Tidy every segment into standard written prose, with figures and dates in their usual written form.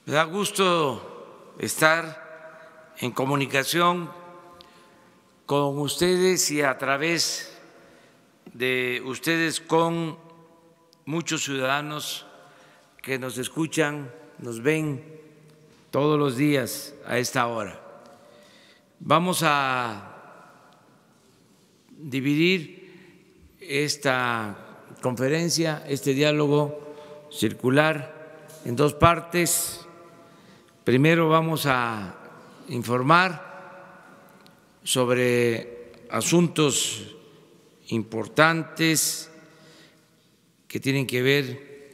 Me da gusto estar en comunicación con ustedes y a través de ustedes con muchos ciudadanos que nos escuchan, nos ven todos los días a esta hora. Vamos a dividir esta conferencia, este diálogo circular en dos partes. Primero vamos a informar sobre asuntos importantes que tienen que ver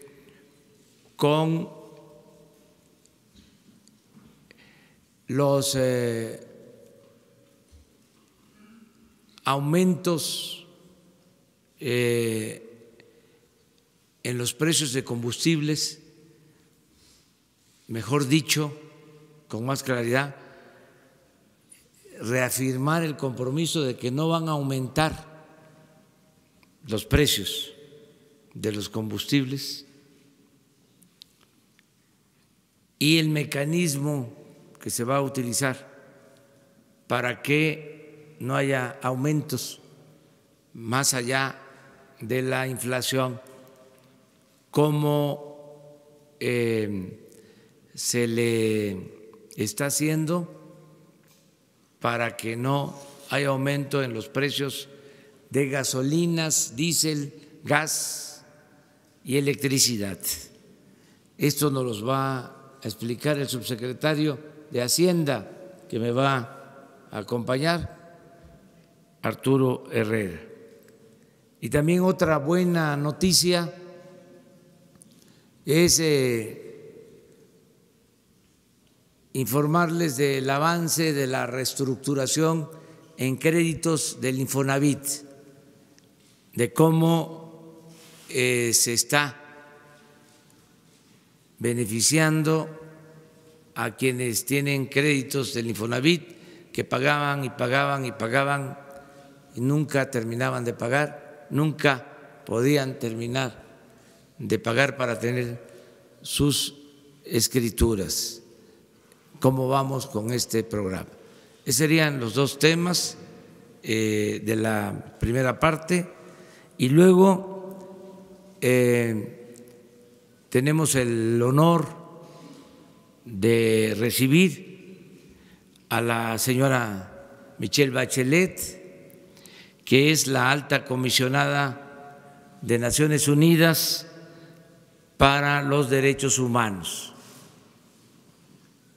con los aumentos en los precios de combustibles, mejor dicho, con más claridad, reafirmar el compromiso de que no van a aumentar los precios de los combustibles y el mecanismo que se va a utilizar para que no haya aumentos más allá de la inflación, como se le está haciendo para que no haya aumento en los precios de gasolinas, diésel, gas y electricidad. Esto nos los va a explicar el subsecretario de Hacienda, que me va a acompañar, Arturo Herrera. Y también otra buena noticia es informarles del avance de la reestructuración en créditos del Infonavit, de cómo se está beneficiando a quienes tienen créditos del Infonavit, que pagaban y pagaban y pagaban y nunca terminaban de pagar, nunca podían terminar de pagar para tener sus escrituras. ¿Cómo vamos con este programa? Esos serían los dos temas de la primera parte. Y luego tenemos el honor de recibir a la señora Michelle Bachelet, que es la alta comisionada de Naciones Unidas para los Derechos Humanos.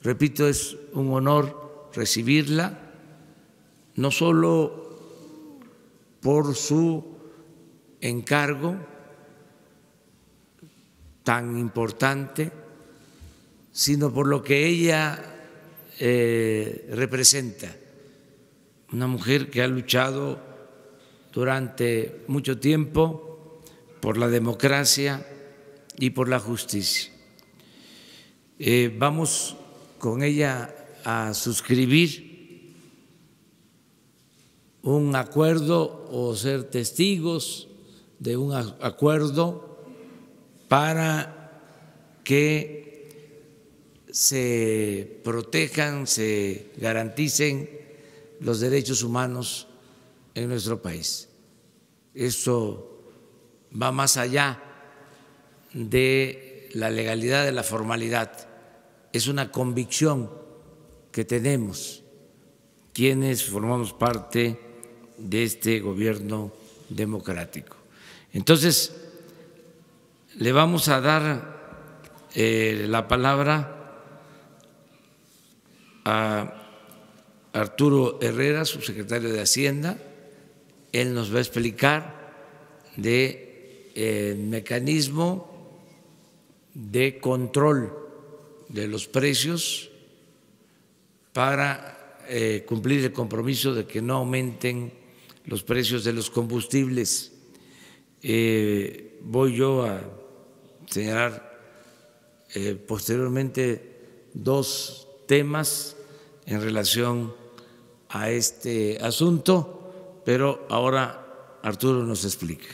Repito, es un honor recibirla, no solo por su encargo tan importante, sino por lo que ella representa, una mujer que ha luchado durante mucho tiempo por la democracia y por la justicia. Vamos con ella a suscribir un acuerdo o ser testigos de un acuerdo para que se protejan, se garanticen los derechos humanos en nuestro país. Esto va más allá de la legalidad, de la formalidad. Es una convicción que tenemos quienes formamos parte de este gobierno democrático. Entonces, le vamos a dar la palabra a Arturo Herrera, subsecretario de Hacienda. Él nos va a explicar del mecanismo de control de los precios para cumplir el compromiso de que no aumenten los precios de los combustibles. Voy yo a señalar posteriormente dos temas en relación a este asunto, pero ahora Arturo nos explica.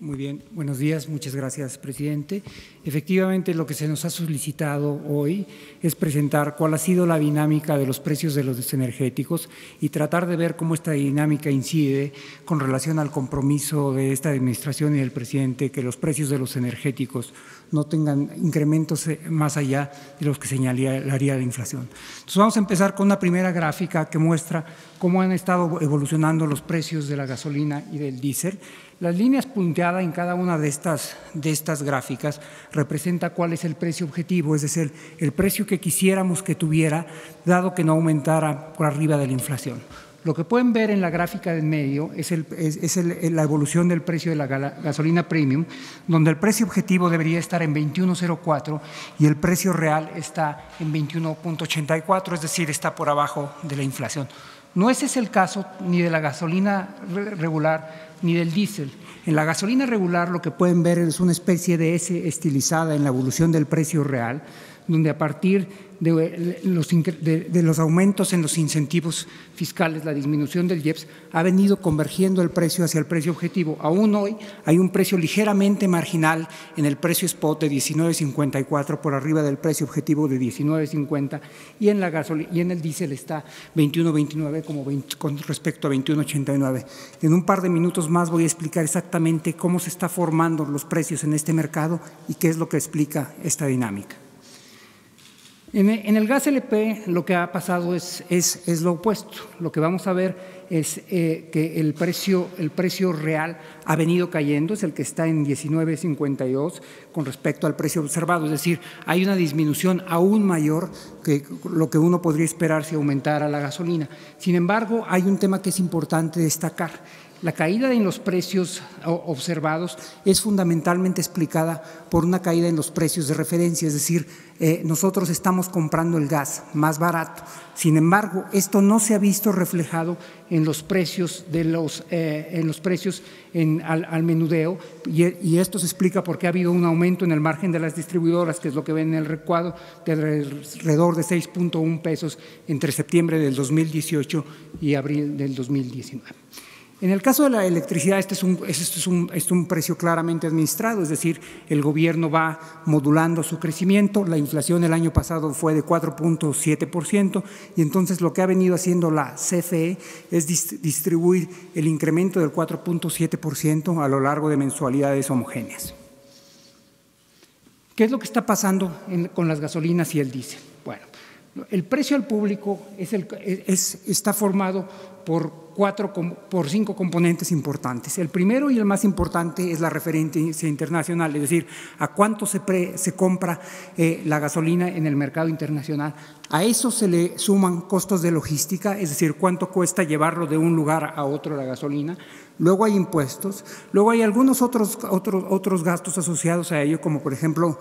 Muy bien, buenos días, muchas gracias, presidente. Efectivamente, lo que se nos ha solicitado hoy es presentar cuál ha sido la dinámica de los precios de los energéticos y tratar de ver cómo esta dinámica incide con relación al compromiso de esta administración y del presidente que los precios de los energéticos no tengan incrementos más allá de los que señalaría la inflación. Entonces, vamos a empezar con una primera gráfica que muestra cómo han estado evolucionando los precios de la gasolina y del diésel. Las líneas punteadas en cada una de estas gráficas representa cuál es el precio objetivo, es decir, el precio que quisiéramos que tuviera, dado que no aumentara por arriba de la inflación. Lo que pueden ver en la gráfica de en medio es la evolución del precio de la gasolina premium, donde el precio objetivo debería estar en 21.04 y el precio real está en 21.84, es decir, está por abajo de la inflación. No ese es el caso ni de la gasolina regular ni del diésel. En la gasolina regular lo que pueden ver es una especie de S estilizada en la evolución del precio real, donde a partir de los aumentos en los incentivos fiscales, la disminución del IEPS, ha venido convergiendo el precio hacia el precio objetivo. Aún hoy hay un precio ligeramente marginal en el precio spot de 19.54 por arriba del precio objetivo de 19.50 y en el diésel está 21.29 con respecto a 21.89. En un par de minutos más voy a explicar exactamente cómo se están formando los precios en este mercado y qué es lo que explica esta dinámica. En el gas LP lo que ha pasado es lo opuesto. Lo que vamos a ver es que el precio real ha venido cayendo, es el que está en 19.52 con respecto al precio observado. Es decir, hay una disminución aún mayor que lo que uno podría esperar si aumentara la gasolina. Sin embargo, hay un tema que es importante destacar. La caída en los precios observados es fundamentalmente explicada por una caída en los precios de referencia, es decir, nosotros estamos comprando el gas más barato. Sin embargo, esto no se ha visto reflejado en los precios al menudeo y esto se explica porque ha habido un aumento en el margen de las distribuidoras, que es lo que ven en el recuadro, de alrededor de 6.1 pesos entre septiembre del 2018 y abril del 2019. En el caso de la electricidad, este es un precio claramente administrado, es decir, el gobierno va modulando su crecimiento. La inflación el año pasado fue de 4.7% y entonces lo que ha venido haciendo la CFE es distribuir el incremento del 4.7% a lo largo de mensualidades homogéneas. ¿Qué es lo que está pasando con las gasolinas y el diésel? Bueno, el precio al público está formado por 5 componentes importantes. El primero y el más importante es la referencia internacional, es decir, a cuánto se compra la gasolina en el mercado internacional. A eso se le suman costos de logística, es decir, cuánto cuesta llevarlo de un lugar a otro la gasolina. Luego hay impuestos, luego hay algunos otros gastos asociados a ello, como por ejemplo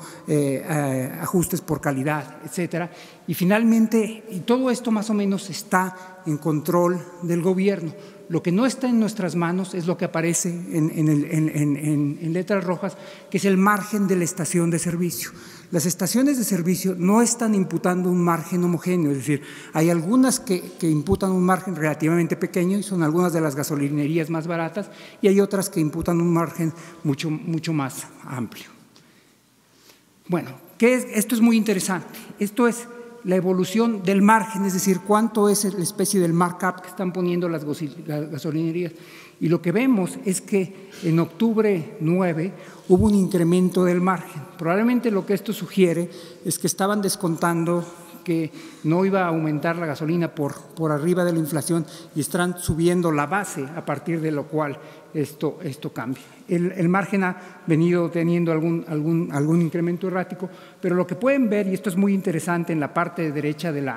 ajustes por calidad, etcétera. Y finalmente, y todo esto más o menos está en control del gobierno. Lo que no está en nuestras manos es lo que aparece en letras rojas, que es el margen de la estación de servicio. Las estaciones de servicio no están imputando un margen homogéneo, es decir, hay algunas que imputan un margen relativamente pequeño y son algunas de las gasolinerías más baratas y hay otras que imputan un margen mucho más amplio. Bueno, esto es muy interesante. Esto es la evolución del margen, es decir, cuánto es la especie del markup que están poniendo las gasolinerías. Y lo que vemos es que en octubre 9 hubo un incremento del margen. Probablemente lo que esto sugiere es que estaban descontando que no iba a aumentar la gasolina por arriba de la inflación y están subiendo la base a partir de lo cual esto cambia. El margen ha venido teniendo algún incremento errático, pero lo que pueden ver, y esto es muy interesante en la parte derecha de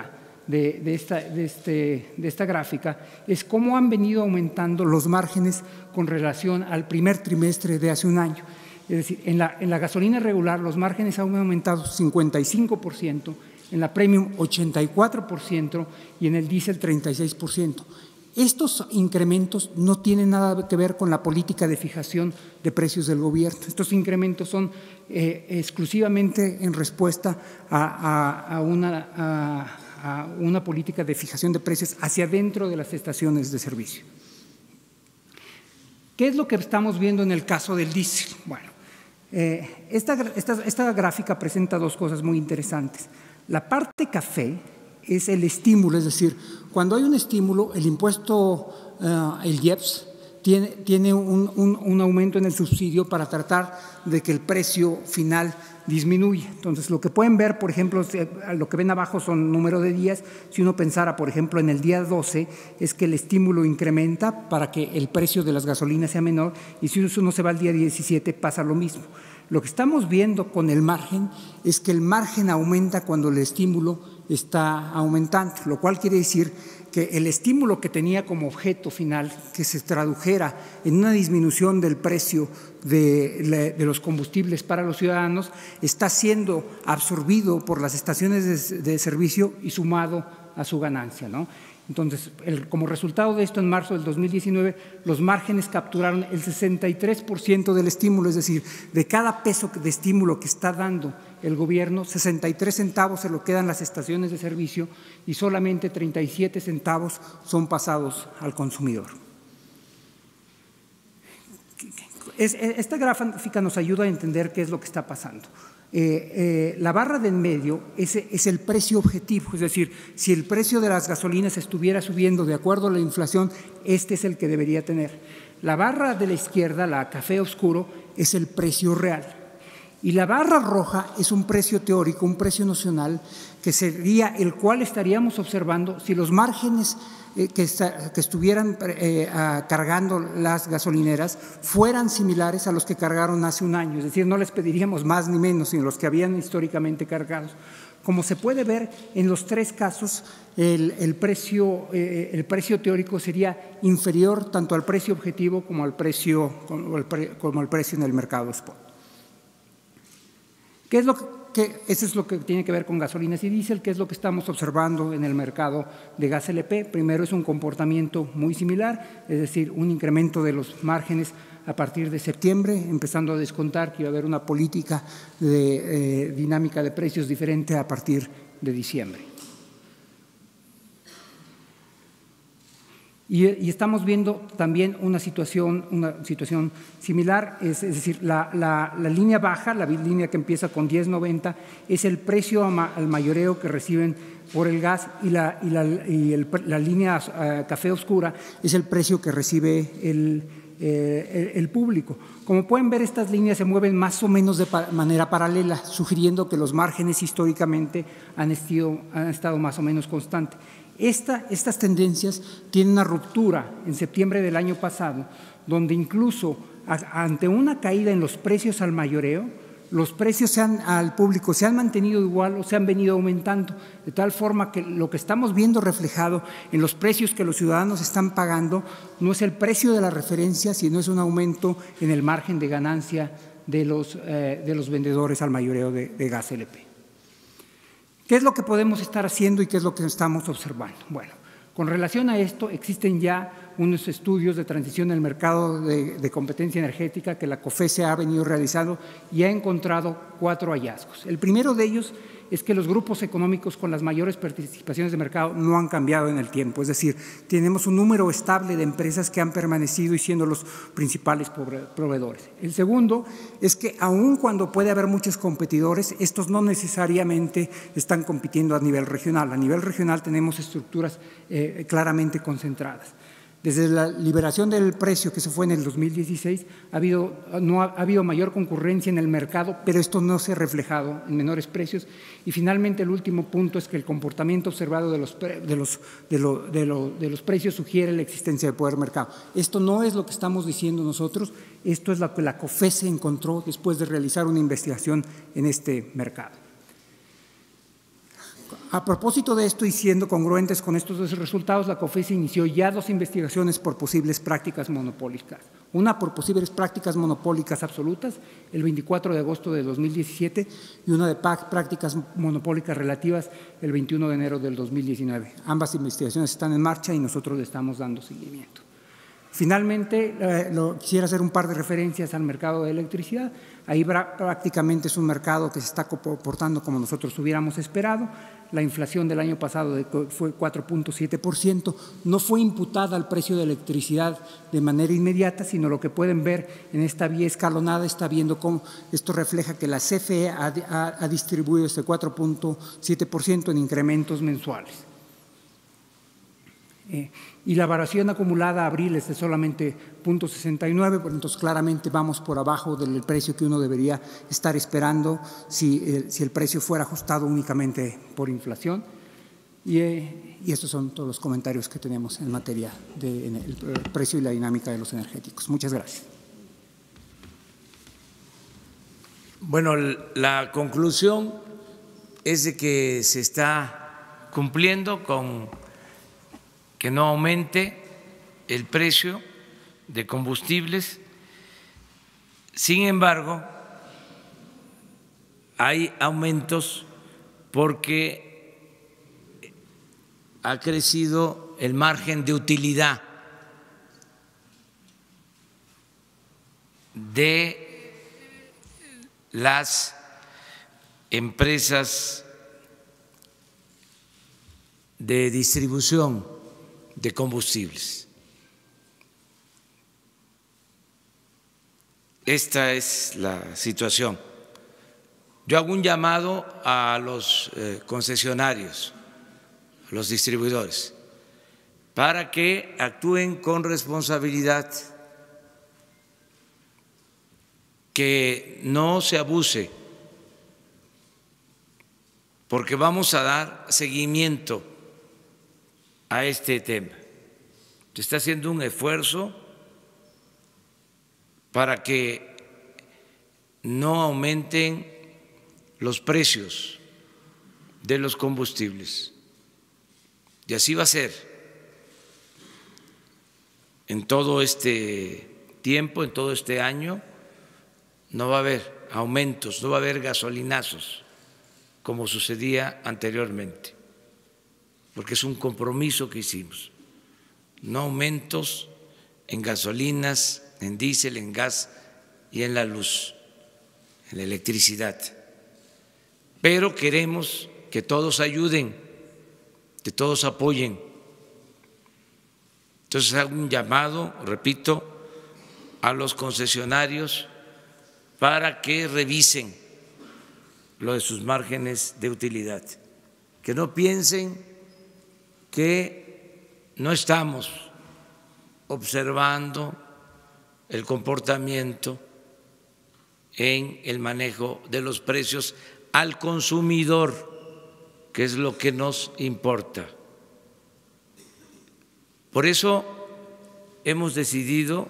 esta gráfica, es cómo han venido aumentando los márgenes con relación al primer trimestre de hace un año. Es decir, en la gasolina regular los márgenes han aumentado 55%, en la premium 84% y en el diésel 36%. Estos incrementos no tienen nada que ver con la política de fijación de precios del gobierno. Estos incrementos son exclusivamente en respuesta a una política de fijación de precios hacia dentro de las estaciones de servicio. ¿Qué es lo que estamos viendo en el caso del diésel? Bueno, esta gráfica presenta dos cosas muy interesantes. La parte café es el estímulo, es decir, cuando hay un estímulo, el impuesto, el IEPS, tiene un aumento en el subsidio para tratar de que el precio final disminuya. Entonces, lo que pueden ver, por ejemplo, lo que ven abajo son número de días. Si uno pensara, por ejemplo, en el día 12, es que el estímulo incrementa para que el precio de las gasolinas sea menor, y si uno se va al día 17, pasa lo mismo. Lo que estamos viendo con el margen es que el margen aumenta cuando el estímulo está aumentando, lo cual quiere decir que el estímulo que tenía como objeto final, que se tradujera en una disminución del precio de los combustibles para los ciudadanos, está siendo absorbido por las estaciones de servicio y sumado a su ganancia, ¿no? Entonces, como resultado de esto, en marzo del 2019, los márgenes capturaron el 63% del estímulo, es decir, de cada peso de estímulo que está dando el gobierno, 63 centavos se lo quedan las estaciones de servicio y solamente 37 centavos son pasados al consumidor. Esta gráfica nos ayuda a entender qué es lo que está pasando. La barra del medio es el precio objetivo, es decir, si el precio de las gasolinas estuviera subiendo de acuerdo a la inflación, este es el que debería tener. La barra de la izquierda, la café oscuro, es el precio real. Y la barra roja es un precio teórico, un precio nocional, que sería el cual estaríamos observando si los márgenes que estuvieran cargando las gasolineras fueran similares a los que cargaron hace un año, es decir, no les pediríamos más ni menos, sino los que habían históricamente cargados. Como se puede ver, en los tres casos el precio teórico sería inferior tanto al precio objetivo como al precio en el mercado spot. Eso es lo que tiene que ver con gasolinas y diésel, que es lo que estamos observando en el mercado de gas LP. Primero es un comportamiento muy similar, es decir, un incremento de los márgenes a partir de septiembre, empezando a descontar que iba a haber una política de dinámica de precios diferente a partir de diciembre. Y estamos viendo también una situación similar, es decir, la línea baja, la línea que empieza con 10.90, es el precio al mayoreo que reciben por el gas, y la línea café oscura es el precio que recibe el público. Como pueden ver, estas líneas se mueven más o menos de manera paralela, sugiriendo que los márgenes históricamente han estado más o menos constantes. Estas tendencias tienen una ruptura en septiembre del año pasado, donde incluso ante una caída en los precios al mayoreo, los precios al público se han mantenido igual o se han venido aumentando, de tal forma que lo que estamos viendo reflejado en los precios que los ciudadanos están pagando no es el precio de la referencia, sino es un aumento en el margen de ganancia de los vendedores al mayoreo de gas LP. ¿Qué es lo que podemos estar haciendo y qué es lo que estamos observando? Bueno, con relación a esto, existen ya unos estudios de transición en el mercado de competencia energética que la COFECE ha venido realizando y ha encontrado 4 hallazgos. El primero de ellos es que los grupos económicos con las mayores participaciones de mercado no han cambiado en el tiempo, es decir, tenemos un número estable de empresas que han permanecido y siendo los principales proveedores. El segundo es que aun cuando puede haber muchos competidores, estos no necesariamente están compitiendo a nivel regional. A nivel regional tenemos estructuras claramente concentradas. Desde la liberación del precio, que se fue en el 2016, ha habido mayor concurrencia en el mercado, pero esto no se ha reflejado en menores precios. Y finalmente, el último punto es que el comportamiento observado de los precios sugiere la existencia de poder mercado. Esto no es lo que estamos diciendo nosotros, esto es lo que la COFECE encontró después de realizar una investigación en este mercado. A propósito de esto y siendo congruentes con estos dos resultados, la COFECE inició ya 2 investigaciones por posibles prácticas monopólicas. Una por posibles prácticas monopólicas absolutas, el 24 de agosto de 2017, y una de prácticas monopólicas relativas, el 21 de enero del 2019. Ambas investigaciones están en marcha y nosotros le estamos dando seguimiento. Finalmente, quisiera hacer un par de referencias al mercado de electricidad. Ahí prácticamente es un mercado que se está comportando como nosotros hubiéramos esperado. La inflación del año pasado fue 4.7%, no fue imputada al precio de electricidad de manera inmediata, sino lo que pueden ver en esta vía escalonada, está viendo cómo esto refleja que la CFE ha distribuido este 4.7% en incrementos mensuales. Y la variación acumulada a abril es de solamente 0.69, entonces claramente vamos por abajo del precio que uno debería estar esperando si el precio fuera ajustado únicamente por inflación. Y estos son todos los comentarios que tenemos en materia del precio y la dinámica de los energéticos. Muchas gracias. Bueno, la conclusión es de que se está cumpliendo con que no aumente el precio de combustibles. Sin embargo, hay aumentos porque ha crecido el margen de utilidad de las empresas de distribución de combustibles. Esta es la situación. Yo hago un llamado a los concesionarios, a los distribuidores, para que actúen con responsabilidad, que no se abuse, porque vamos a dar seguimiento a este tema. Se está haciendo un esfuerzo para que no aumenten los precios de los combustibles. Y así va a ser en todo este tiempo, en todo este año. No va a haber aumentos, no va a haber gasolinazos como sucedía anteriormente, porque es un compromiso que hicimos. No aumentos en gasolinas, en diésel, en gas y en la luz, en la electricidad. Pero queremos que todos ayuden, que todos apoyen. Entonces hago un llamado, repito, a los concesionarios para que revisen lo de sus márgenes de utilidad, que no piensen que no estamos observando el comportamiento en el manejo de los precios al consumidor, que es lo que nos importa. Por eso hemos decidido,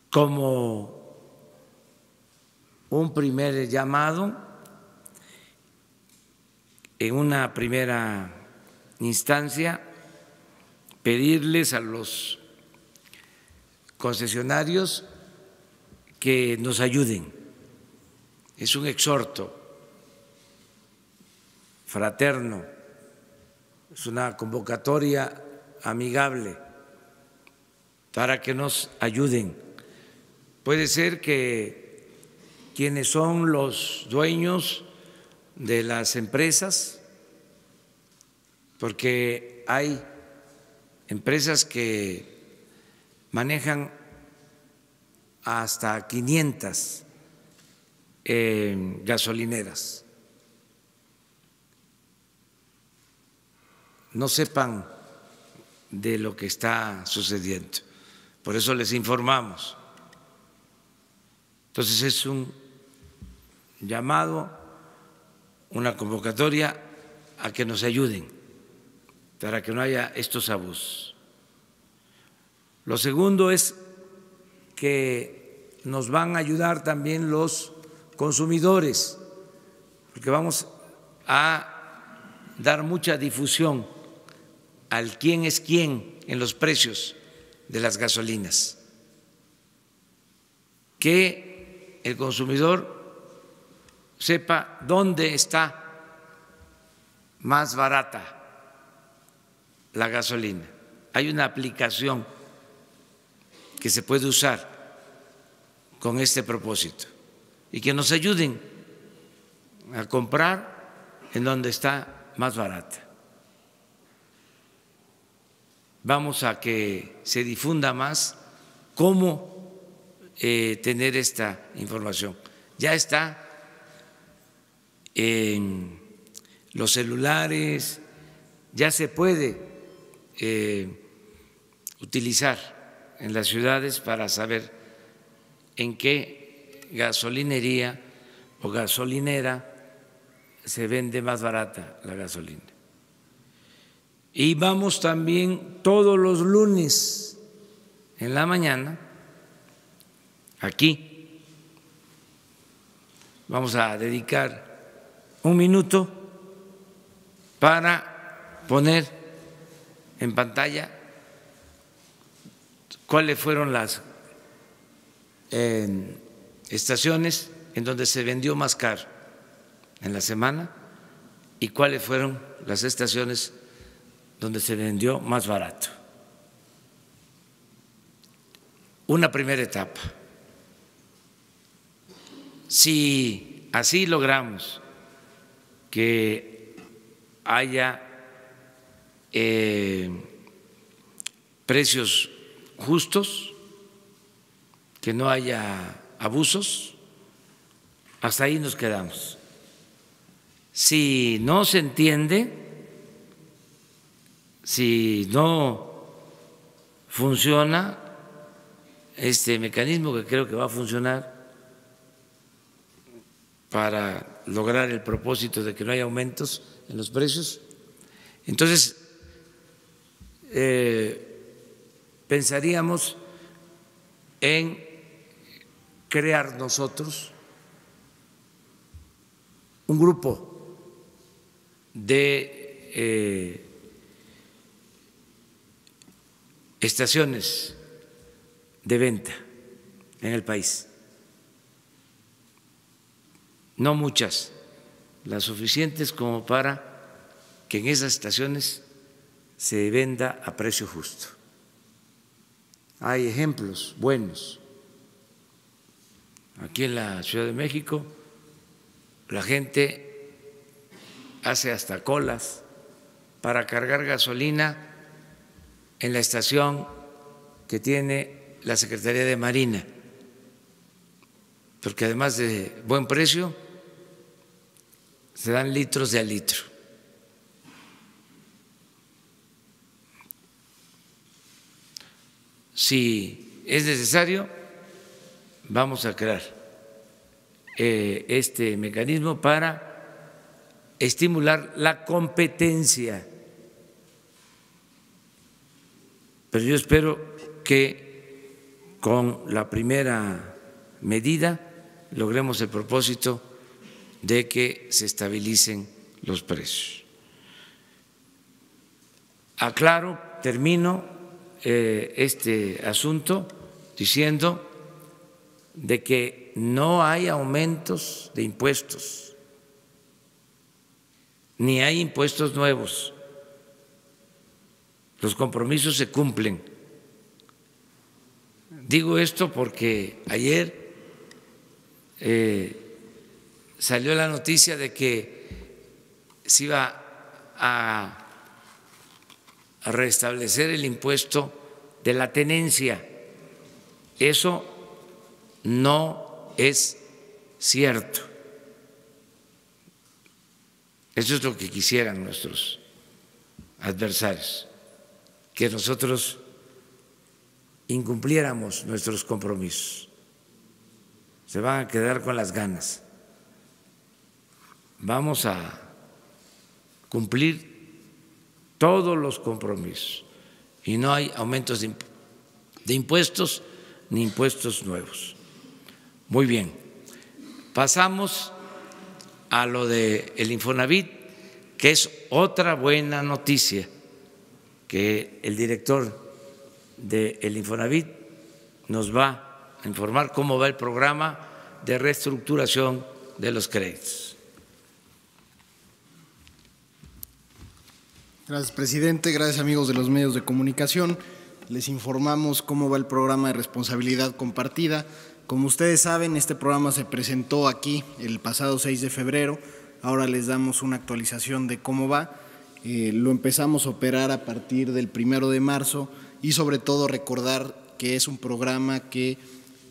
como un primer llamado, en una primera instancia, pedirles a los concesionarios que nos ayuden. Es un exhorto fraterno, es una convocatoria amigable para que nos ayuden. Puede ser que quienes son los dueños de las empresas, porque hay empresas que manejan hasta 500 gasolineras, no sepan de lo que está sucediendo. Por eso les informamos. Entonces es un llamado, una convocatoria a que nos ayuden para que no haya estos abusos. Lo segundo es que nos van a ayudar también los consumidores, porque vamos a dar mucha difusión al quién es quién en los precios de las gasolinas, que el consumidor sepa dónde está más barata la gasolina, hay una aplicación que se puede usar con este propósito y que nos ayuden a comprar en donde está más barata. Vamos a que se difunda más cómo tener esta información. Ya está en los celulares, ya se puede utilizar en las ciudades para saber en qué gasolinería o gasolinera se vende más barata la gasolina. Y vamos también todos los lunes en la mañana, aquí, vamos a dedicar un minuto para poner en pantalla cuáles fueron las estaciones en donde se vendió más caro en la semana y cuáles fueron las estaciones donde se vendió más barato. Una primera etapa. Si así logramos que haya precios justos, que no haya abusos, hasta ahí nos quedamos. Si no se entiende, si no funciona este mecanismo, que creo que va a funcionar para lograr el propósito de que no haya aumentos en los precios, entonces pensaríamos en crear nosotros un grupo de estaciones de venta en el país. No muchas, las suficientes como para que en esas estaciones se venda a precio justo. Hay ejemplos buenos. Aquí en la Ciudad de México la gente hace hasta colas para cargar gasolina en la estación que tiene la Secretaría de Marina, porque además de buen precio, se dan litros de a litro. Si es necesario, vamos a crear este mecanismo para estimular la competencia. Pero yo espero que con la primera medida logremos el propósito de que se estabilicen los precios. Aclaro, termino este asunto diciendo de que no hay aumentos de impuestos, ni hay impuestos nuevos. Los compromisos se cumplen. Digo esto porque ayer salió la noticia de que se iba a restablecer el impuesto de la tenencia. Eso no es cierto. Eso es lo que quisieran nuestros adversarios, que nosotros incumpliéramos nuestros compromisos. Se van a quedar con las ganas. Vamos a cumplir todos los compromisos y no hay aumentos de impuestos ni impuestos nuevos. Muy bien, pasamos a lo del Infonavit, que es otra buena noticia, que el director del Infonavit nos va a informar cómo va el programa de reestructuración de los créditos. Gracias, presidente. Gracias, amigos de los medios de comunicación. Les informamos cómo va el programa de responsabilidad compartida. Como ustedes saben, este programa se presentó aquí el pasado 6 de febrero. Ahora les damos una actualización de cómo va. Lo empezamos a operar a partir del 1 de marzo y sobre todo recordar que es un programa que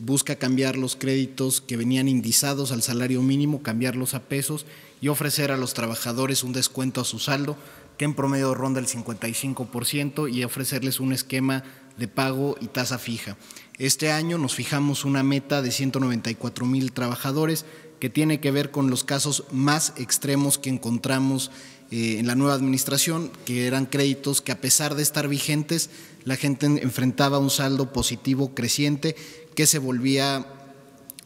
busca cambiar los créditos que venían indizados al salario mínimo, cambiarlos a pesos y ofrecer a los trabajadores un descuento a su saldo que en promedio ronda el 55% y ofrecerles un esquema de pago y tasa fija. Este año nos fijamos una meta de 194,000 trabajadores que tiene que ver con los casos más extremos que encontramos en la nueva administración, que eran créditos que a pesar de estar vigentes, la gente enfrentaba un saldo positivo creciente que se volvía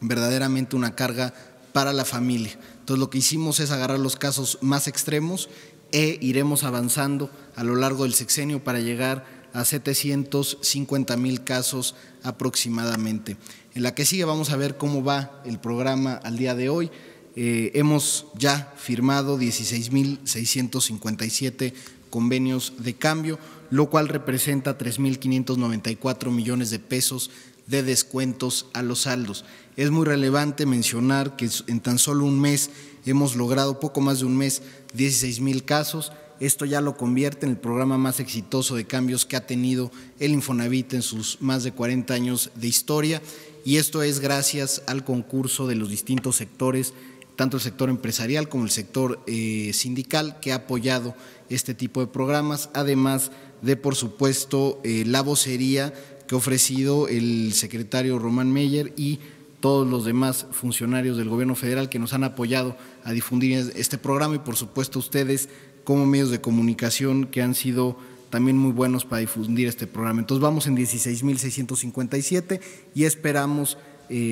verdaderamente una carga para la familia. Entonces lo que hicimos es agarrar los casos más extremos e iremos avanzando a lo largo del sexenio para llegar a 750,000 casos aproximadamente. En la que sigue vamos a ver cómo va el programa al día de hoy. Hemos ya firmado 16,657 convenios de cambio, lo cual representa 3,594 millones de pesos de descuentos a los saldos. Es muy relevante mencionar que en tan solo un mes hemos logrado, poco más de un mes, 16,000 casos. Esto ya lo convierte en el programa más exitoso de cambios que ha tenido el Infonavit en sus más de 40 años de historia, y esto es gracias al concurso de los distintos sectores, tanto el sector empresarial como el sector sindical, que ha apoyado este tipo de programas, además de, por supuesto, la vocería que ha ofrecido el secretario Román Meyer y todos los demás funcionarios del gobierno federal que nos han apoyado a difundir este programa, y por supuesto ustedes como medios de comunicación que han sido también muy buenos para difundir este programa. Entonces vamos en 16,657 y esperamos,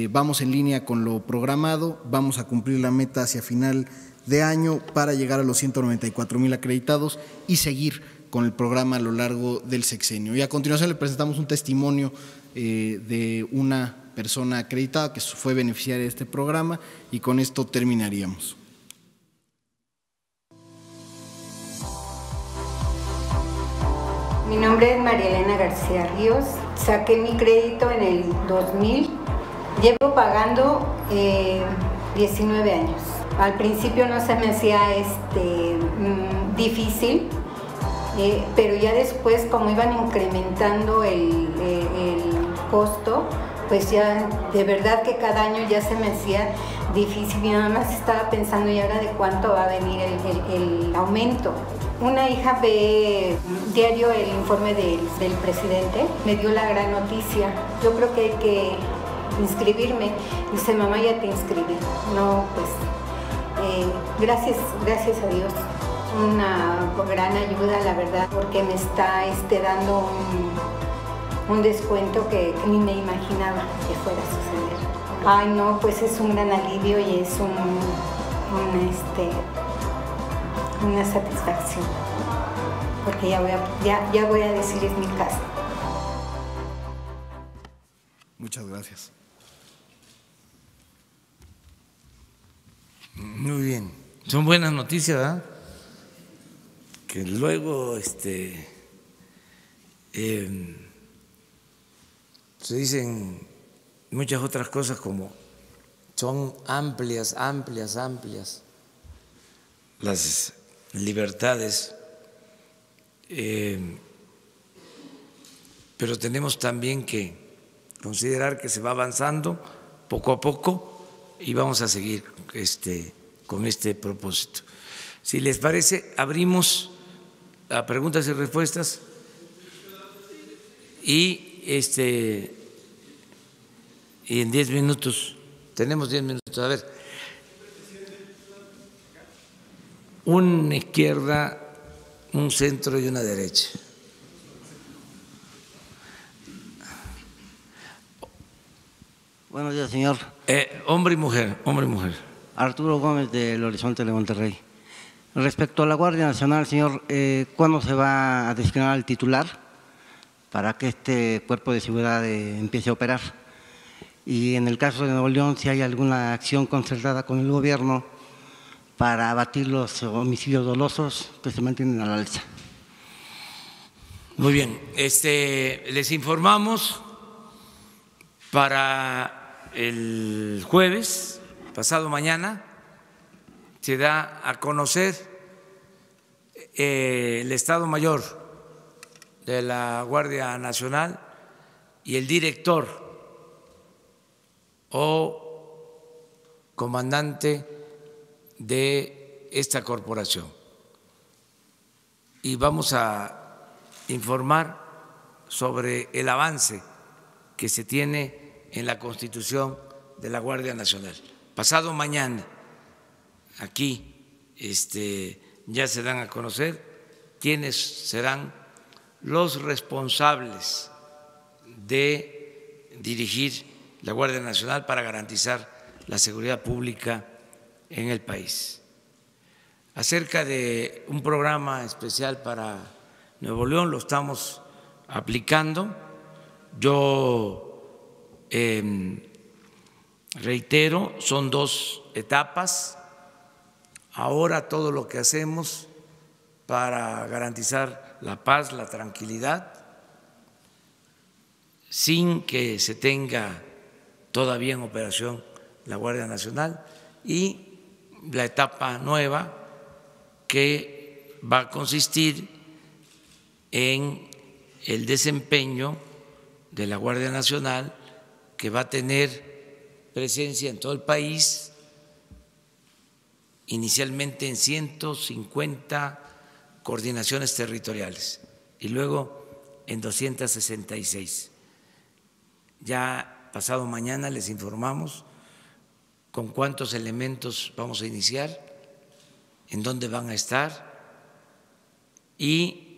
vamos en línea con lo programado, vamos a cumplir la meta hacia final de año para llegar a los 194,000 acreditados y seguir con el programa a lo largo del sexenio. Y a continuación le presentamos un testimonio de una persona acreditada que fue beneficiaria de este programa, y con esto terminaríamos. Mi nombre es María Elena García Ríos, saqué mi crédito en el 2000, llevo pagando 19 años. Al principio no se me hacía difícil, pero ya después, como iban incrementando el costo, pues ya de verdad que cada año ya se me hacía difícil. Mi mamá estaba pensando, ¿y ahora de cuánto va a venir el aumento? Una hija ve diario el informe del presidente, me dio la gran noticia. Yo creo que hay que inscribirme. Dice, mamá, ya te inscribí. No, pues gracias a Dios. Una gran ayuda, la verdad, porque me está dando un descuento que ni me imaginaba que fuera a suceder. Ay, no, pues es un gran alivio y es una satisfacción, porque ya voy a decir, es mi casa. Muchas gracias. Muy bien, son buenas noticias, ¿verdad? Que luego se dicen muchas otras cosas, como son amplias las libertades, pero tenemos también que considerar que se va avanzando poco a poco y vamos a seguir con este propósito. Si les parece, abrimos a preguntas y respuestas y en 10 minutos, tenemos 10 minutos, a ver, una izquierda, un centro y una derecha. Buenos días, señor. Hombre y mujer, hombre y mujer. Arturo Gómez del Horizonte de Monterrey. Respecto a la Guardia Nacional, señor, ¿cuándo se va a designar al titular para que este cuerpo de seguridad empiece a operar? Y en el caso de Nuevo León, si hay alguna acción concertada con el gobierno para abatir los homicidios dolosos que se mantienen al alza. Muy bien, les informamos para el jueves, pasado mañana, se da a conocer el Estado Mayor de la Guardia Nacional y el director o comandante de esta corporación. Y vamos a informar sobre el avance que se tiene en la constitución de la Guardia Nacional. Pasado mañana, aquí ya se dan a conocer quiénes serán los responsables de dirigir la Guardia Nacional para garantizar la seguridad pública en el país. Acerca de un programa especial para Nuevo León, lo estamos aplicando. Yo reitero, son 2 etapas. Ahora todo lo que hacemos para garantizar la paz, la tranquilidad, sin que se tenga todavía en operación la Guardia Nacional, y la etapa nueva que va a consistir en el desempeño de la Guardia Nacional, que va a tener presencia en todo el país, inicialmente en 150 coordinaciones territoriales y luego en 266. Ya pasado mañana les informamos con cuántos elementos vamos a iniciar, en dónde van a estar y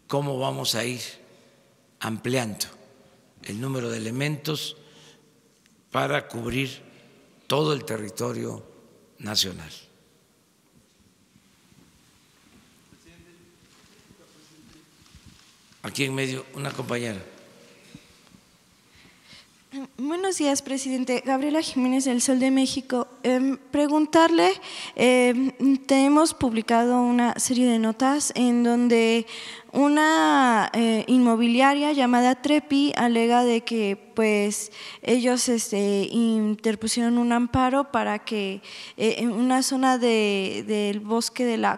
cómo vamos a ir ampliando el número de elementos para cubrir todo el territorio nacional. Aquí en medio, una compañera. Buenos días, presidente. Gabriela Jiménez del Sol de México. Preguntarle, tenemos publicado una serie de notas en donde una inmobiliaria llamada Trepi alega de que pues ellos interpusieron un amparo para que en una zona del bosque de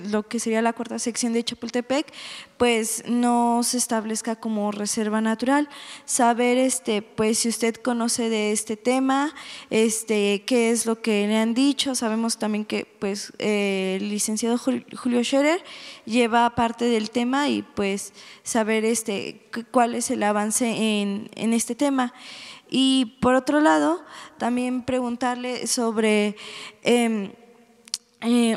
lo que sería la 4ª sección de Chapultepec, pues no se establezca como reserva natural. Saber pues si usted conoce de este tema, qué es lo que le han dicho. Sabemos también que pues el licenciado Julio Scherer lleva parte del tema y pues saber cuál es el avance en este tema. Y por otro lado, también preguntarle sobre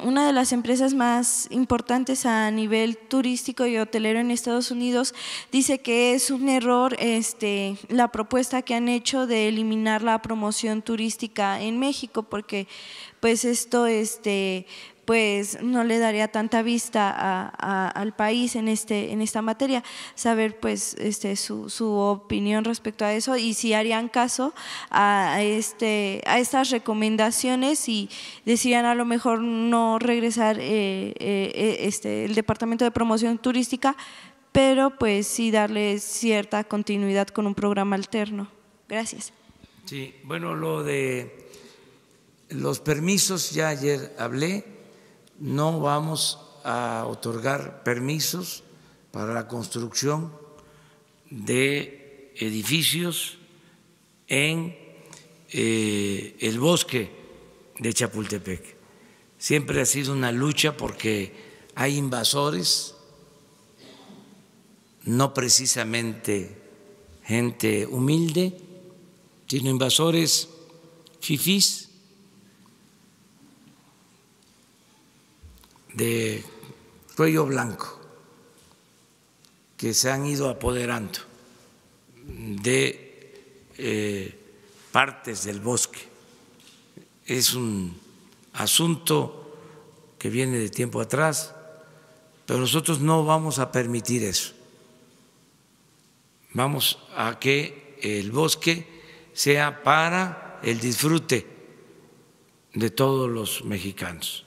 una de las empresas más importantes a nivel turístico y hotelero en Estados Unidos dice que es un error la propuesta que han hecho de eliminar la promoción turística en México, porque pues esto pues no le daría tanta vista al país en esta materia. Saber pues su opinión respecto a eso y si harían caso a estas recomendaciones y decidan a lo mejor no regresar el Departamento de Promoción Turística, pero pues sí darle cierta continuidad con un programa alterno. Gracias. Sí, bueno, lo de los permisos ya ayer hablé. No vamos a otorgar permisos para la construcción de edificios en el bosque de Chapultepec. Siempre ha sido una lucha porque hay invasores, no precisamente gente humilde, sino invasores fifís, de cuello blanco, que se han ido apoderando de partes del bosque. Es un asunto que viene de tiempo atrás, pero nosotros no vamos a permitir eso. Vamos a que el bosque sea para el disfrute de todos los mexicanos.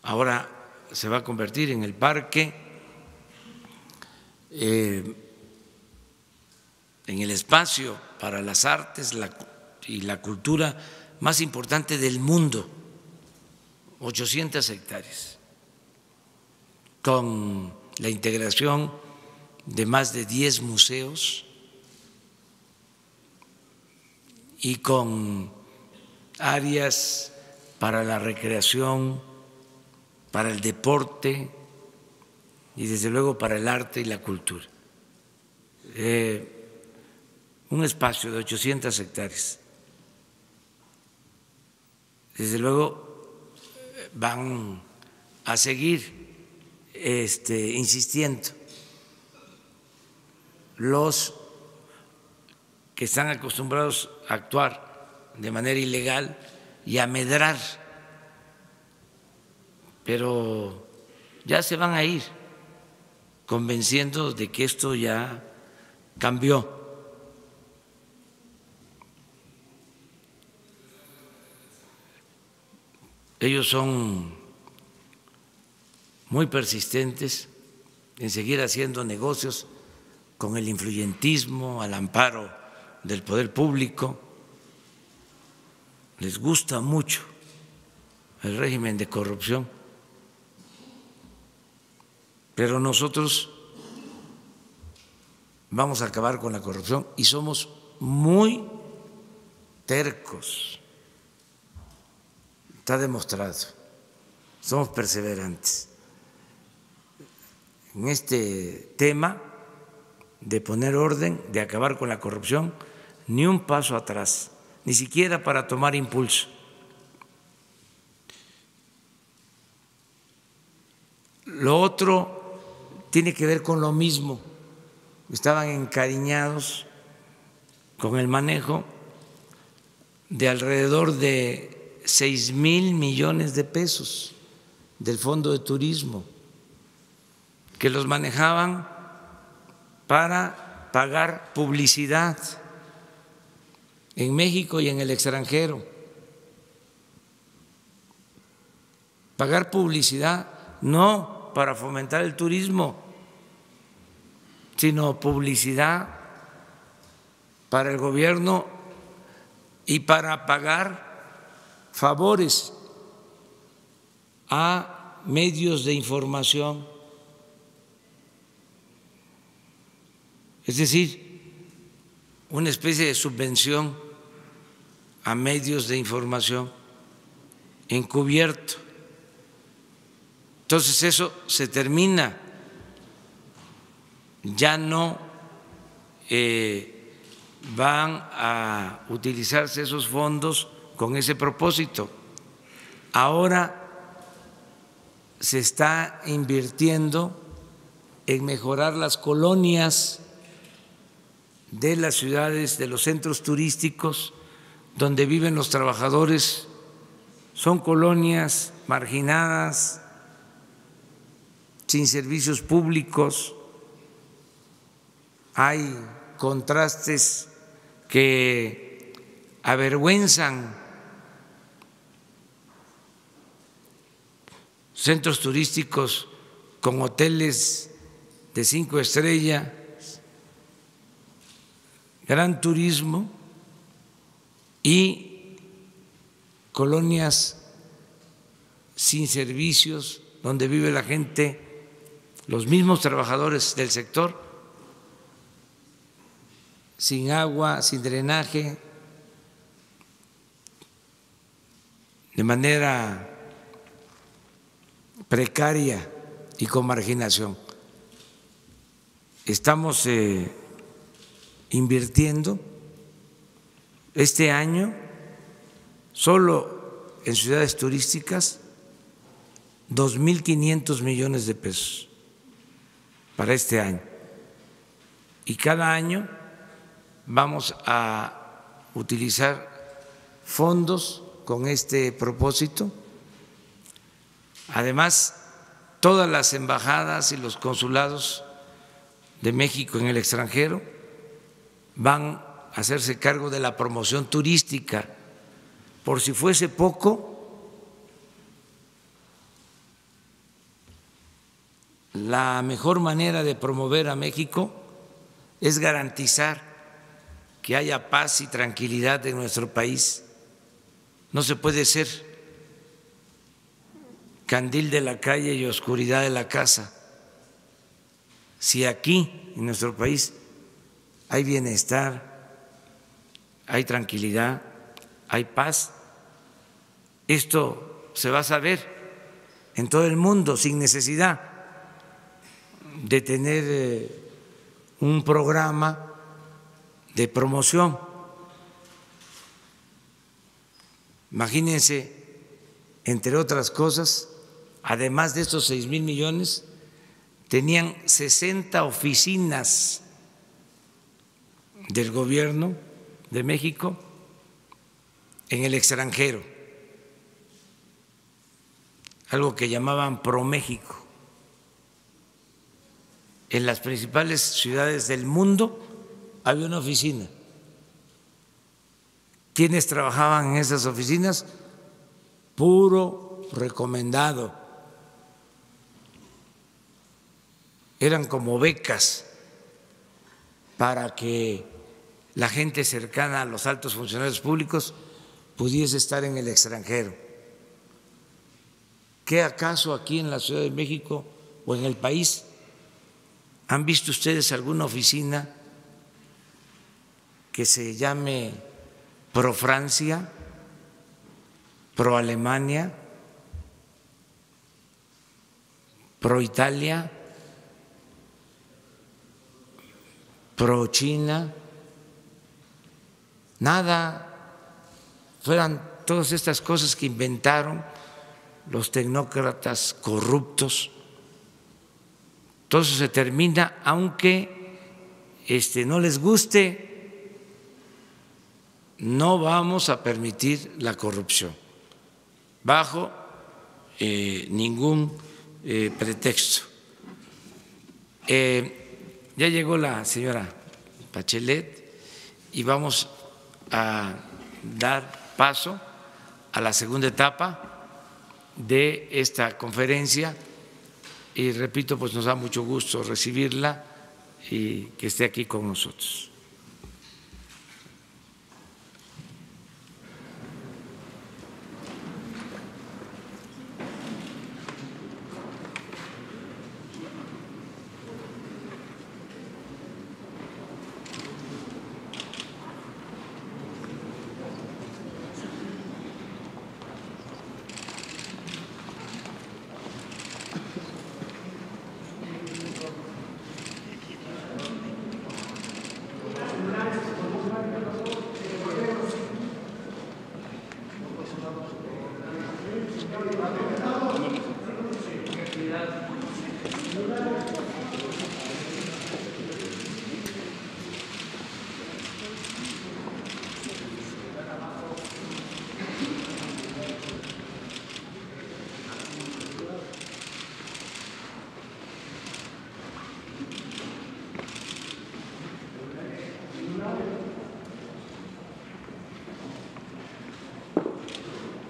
Ahora se va a convertir en el parque en el espacio para las artes y la cultura más importante del mundo, 800 hectáreas, con la integración de más de 10 museos y con áreas para la recreación, para el deporte y desde luego para el arte y la cultura. Un espacio de 800 hectáreas. Desde luego van a seguir insistiendo los que están acostumbrados a actuar de manera ilegal y a medrar, pero ya se van a ir convenciendo de que esto ya cambió. Ellos son muy persistentes en seguir haciendo negocios con el influyentismo al amparo del poder público. Les gusta mucho el régimen de corrupción, pero nosotros vamos a acabar con la corrupción y somos muy tercos. Está demostrado, somos perseverantes. En este tema de poner orden, de acabar con la corrupción, ni un paso atrás, ni siquiera para tomar impulso. Lo otro tiene que ver con lo mismo. Estaban encariñados con el manejo de alrededor de 6,000 millones de pesos del Fondo de Turismo, que los manejaban para pagar publicidad en México y en el extranjero. Pagar publicidad no para fomentar el turismo, sino publicidad para el gobierno y para pagar favores a medios de información. Es decir, una especie de subvención a medios de información encubierto. Entonces eso se termina, ya no van a utilizarse esos fondos con ese propósito. Ahora se está invirtiendo en mejorar las colonias de las ciudades, de los centros turísticos donde viven los trabajadores. Son colonias marginadas, sin servicios públicos. Hay contrastes que avergüenzan. Centros turísticos con hoteles de 5 estrellas, gran turismo, y colonias sin servicios donde vive la gente, los mismos trabajadores del sector, sin agua, sin drenaje, de manera precaria y con marginación. Estamos invirtiendo este año solo en ciudades turísticas 2.500 millones de pesos para este año, y cada año vamos a utilizar fondos con este propósito. Además, todas las embajadas y los consulados de México en el extranjero van a hacerse cargo de la promoción turística. Por si fuese poco, la mejor manera de promover a México es garantizar que haya paz y tranquilidad en nuestro país. No se puede ser candil de la calle y oscuridad de la casa. Si aquí, en nuestro país, hay bienestar, hay tranquilidad, hay paz, esto se va a saber en todo el mundo sin necesidad de tener un programa de promoción. Imagínense, entre otras cosas, además de estos 6,000 millones, tenían 60 oficinas del gobierno de México en el extranjero, algo que llamaban ProMéxico. En las principales ciudades del mundo había una oficina. ¿Quiénes trabajaban en esas oficinas? Puro recomendado. Eran como becas para que la gente cercana a los altos funcionarios públicos pudiese estar en el extranjero. ¿Qué acaso aquí en la Ciudad de México o en el país han visto ustedes alguna oficina que se llame Pro Francia, Pro Alemania, Pro Italia, Pro China? Nada. Fueran todas estas cosas que inventaron los tecnócratas corruptos. Todo eso se termina, aunque no les guste, no vamos a permitir la corrupción bajo ningún pretexto. Ya llegó la señora Bachelet y vamos a dar paso a la segunda etapa de esta conferencia. Y repito, pues nos da mucho gusto recibirla y que esté aquí con nosotros.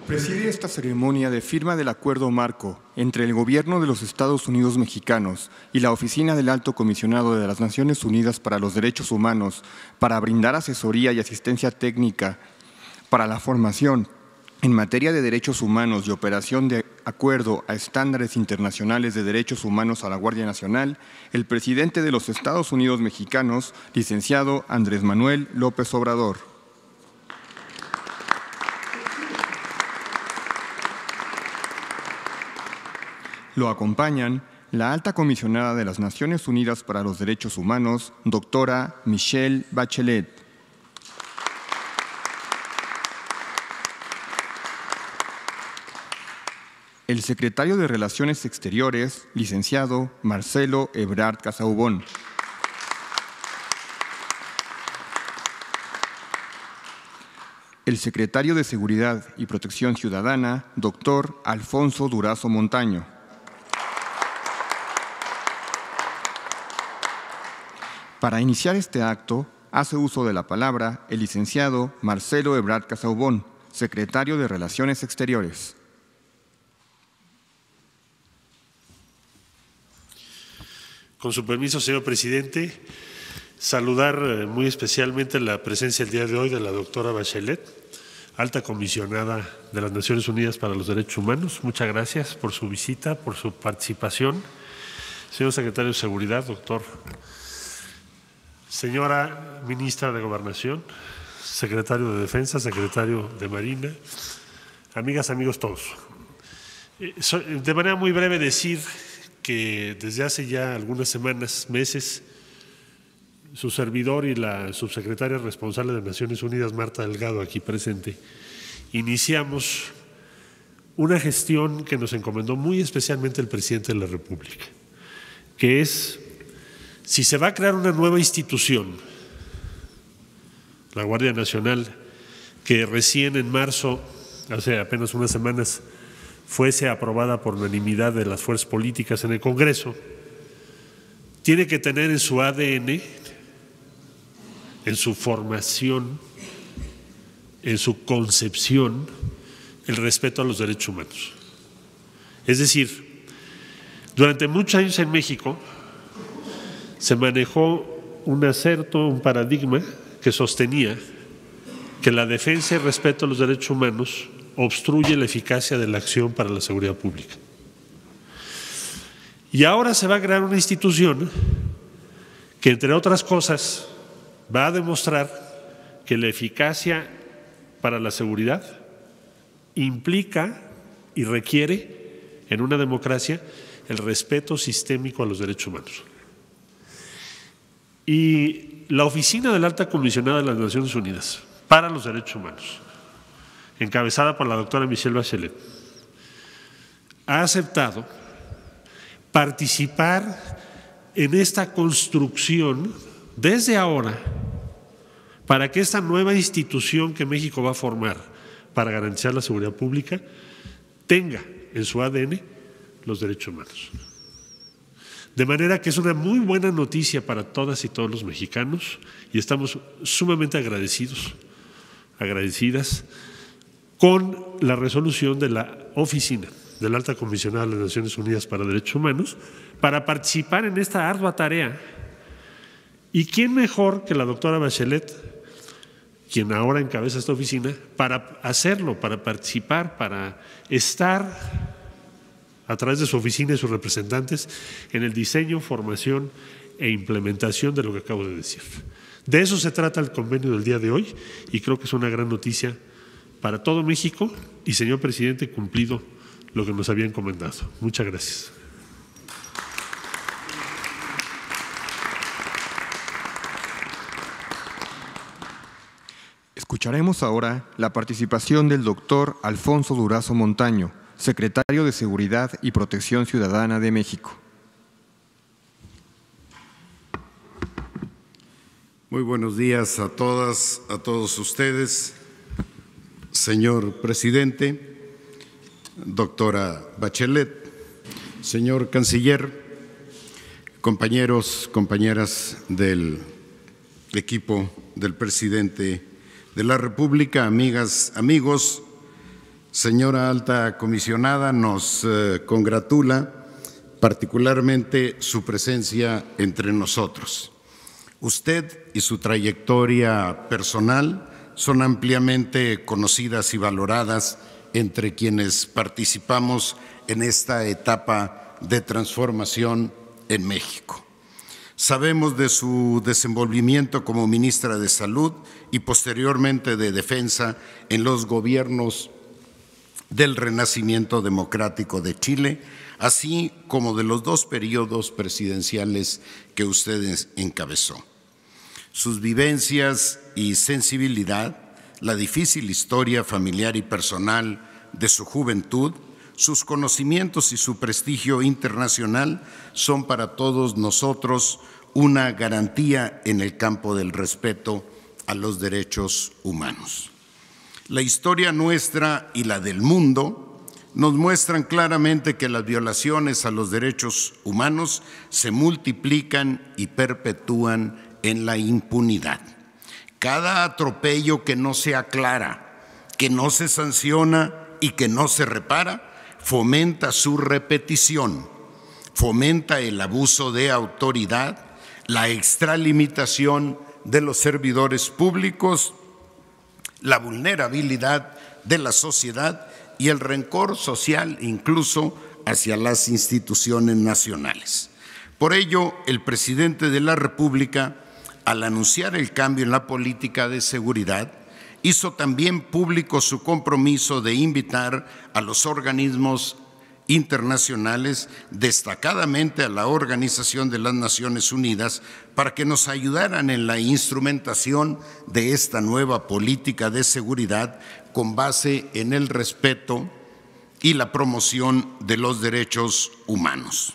Preside esta ceremonia de firma del Acuerdo Marco entre el Gobierno de los Estados Unidos Mexicanos y la Oficina del Alto Comisionado de las Naciones Unidas para los Derechos Humanos para brindar asesoría y asistencia técnica para la formación en materia de derechos humanos y operación de acuerdo a estándares internacionales de derechos humanos a la Guardia Nacional, el presidente de los Estados Unidos Mexicanos, licenciado Andrés Manuel López Obrador. Lo acompañan la alta comisionada de las Naciones Unidas para los Derechos Humanos, doctora Michelle Bachelet. El secretario de Relaciones Exteriores, licenciado Marcelo Ebrard Casaubon. El secretario de Seguridad y Protección Ciudadana, doctor Alfonso Durazo Montaño. Para iniciar este acto, hace uso de la palabra el licenciado Marcelo Ebrard Casaubon, secretario de Relaciones Exteriores. Con su permiso, señor presidente, saludar muy especialmente la presencia el día de hoy de la doctora Bachelet, alta comisionada de las Naciones Unidas para los Derechos Humanos. Muchas gracias por su visita, por su participación. Señor secretario de Seguridad, doctor. Señora ministra de Gobernación, secretario de Defensa, secretario de Marina, amigas, amigos todos. De manera muy breve decir que desde hace ya algunas semanas, meses, su servidor y la subsecretaria responsable de Naciones Unidas, Marta Delgado, aquí presente, iniciamos una gestión que nos encomendó muy especialmente el presidente de la República, que es, si se va a crear una nueva institución, la Guardia Nacional, que recién en marzo, hace apenas unas semanas, fuese aprobada por unanimidad de las fuerzas políticas en el Congreso, tiene que tener en su ADN, en su formación, en su concepción, el respeto a los derechos humanos. Es decir, durante muchos años en México se manejó un acerto, un paradigma que sostenía que la defensa y respeto a los derechos humanos obstruye la eficacia de la acción para la seguridad pública. Y ahora se va a crear una institución que, entre otras cosas, va a demostrar que la eficacia para la seguridad implica y requiere en una democracia el respeto sistémico a los derechos humanos. Y la Oficina de la Alta Comisionada de las Naciones Unidas para los Derechos Humanos, encabezada por la doctora Michelle Bachelet, ha aceptado participar en esta construcción desde ahora para que esta nueva institución que México va a formar para garantizar la seguridad pública tenga en su ADN los derechos humanos. De manera que es una muy buena noticia para todas y todos los mexicanos y estamos sumamente agradecidas con la resolución de la Oficina de la Alta Comisionada de las Naciones Unidas para Derechos Humanos para participar en esta ardua tarea. ¿Y quién mejor que la doctora Bachelet, quien ahora encabeza esta oficina, para hacerlo, para participar, para estar a través de su oficina y sus representantes en el diseño, formación e implementación de lo que acabo de decir? De eso se trata el convenio del día de hoy y creo que es una gran noticia para todo México y, señor presidente, cumplido lo que nos había encomendado. Muchas gracias. Escucharemos ahora la participación del doctor Alfonso Durazo Montaño, secretario de Seguridad y Protección Ciudadana de México. Muy buenos días a todas, a todos ustedes. Señor presidente, doctora Bachelet, señor canciller, compañeros, compañeras del equipo del presidente de la República, amigas, amigos, señora alta comisionada, nos congratula particularmente su presencia entre nosotros. Usted y su trayectoria personal son ampliamente conocidas y valoradas entre quienes participamos en esta etapa de transformación en México. Sabemos de su desenvolvimiento como ministra de Salud y posteriormente de Defensa en los gobiernos del Renacimiento Democrático de Chile, así como de los dos periodos presidenciales que usted encabezó. Sus vivencias y sensibilidad, la difícil historia familiar y personal de su juventud, sus conocimientos y su prestigio internacional son para todos nosotros una garantía en el campo del respeto a los derechos humanos. La historia nuestra y la del mundo nos muestran claramente que las violaciones a los derechos humanos se multiplican y perpetúan en la impunidad. Cada atropello que no se aclara, que no se sanciona y que no se repara, fomenta su repetición, fomenta el abuso de autoridad, la extralimitación de los servidores públicos, la vulnerabilidad de la sociedad y el rencor social incluso hacia las instituciones nacionales. Por ello, el presidente de la República, al anunciar el cambio en la política de seguridad, hizo también público su compromiso de invitar a los organismos internacionales, destacadamente a la Organización de las Naciones Unidas, para que nos ayudaran en la instrumentación de esta nueva política de seguridad con base en el respeto y la promoción de los derechos humanos.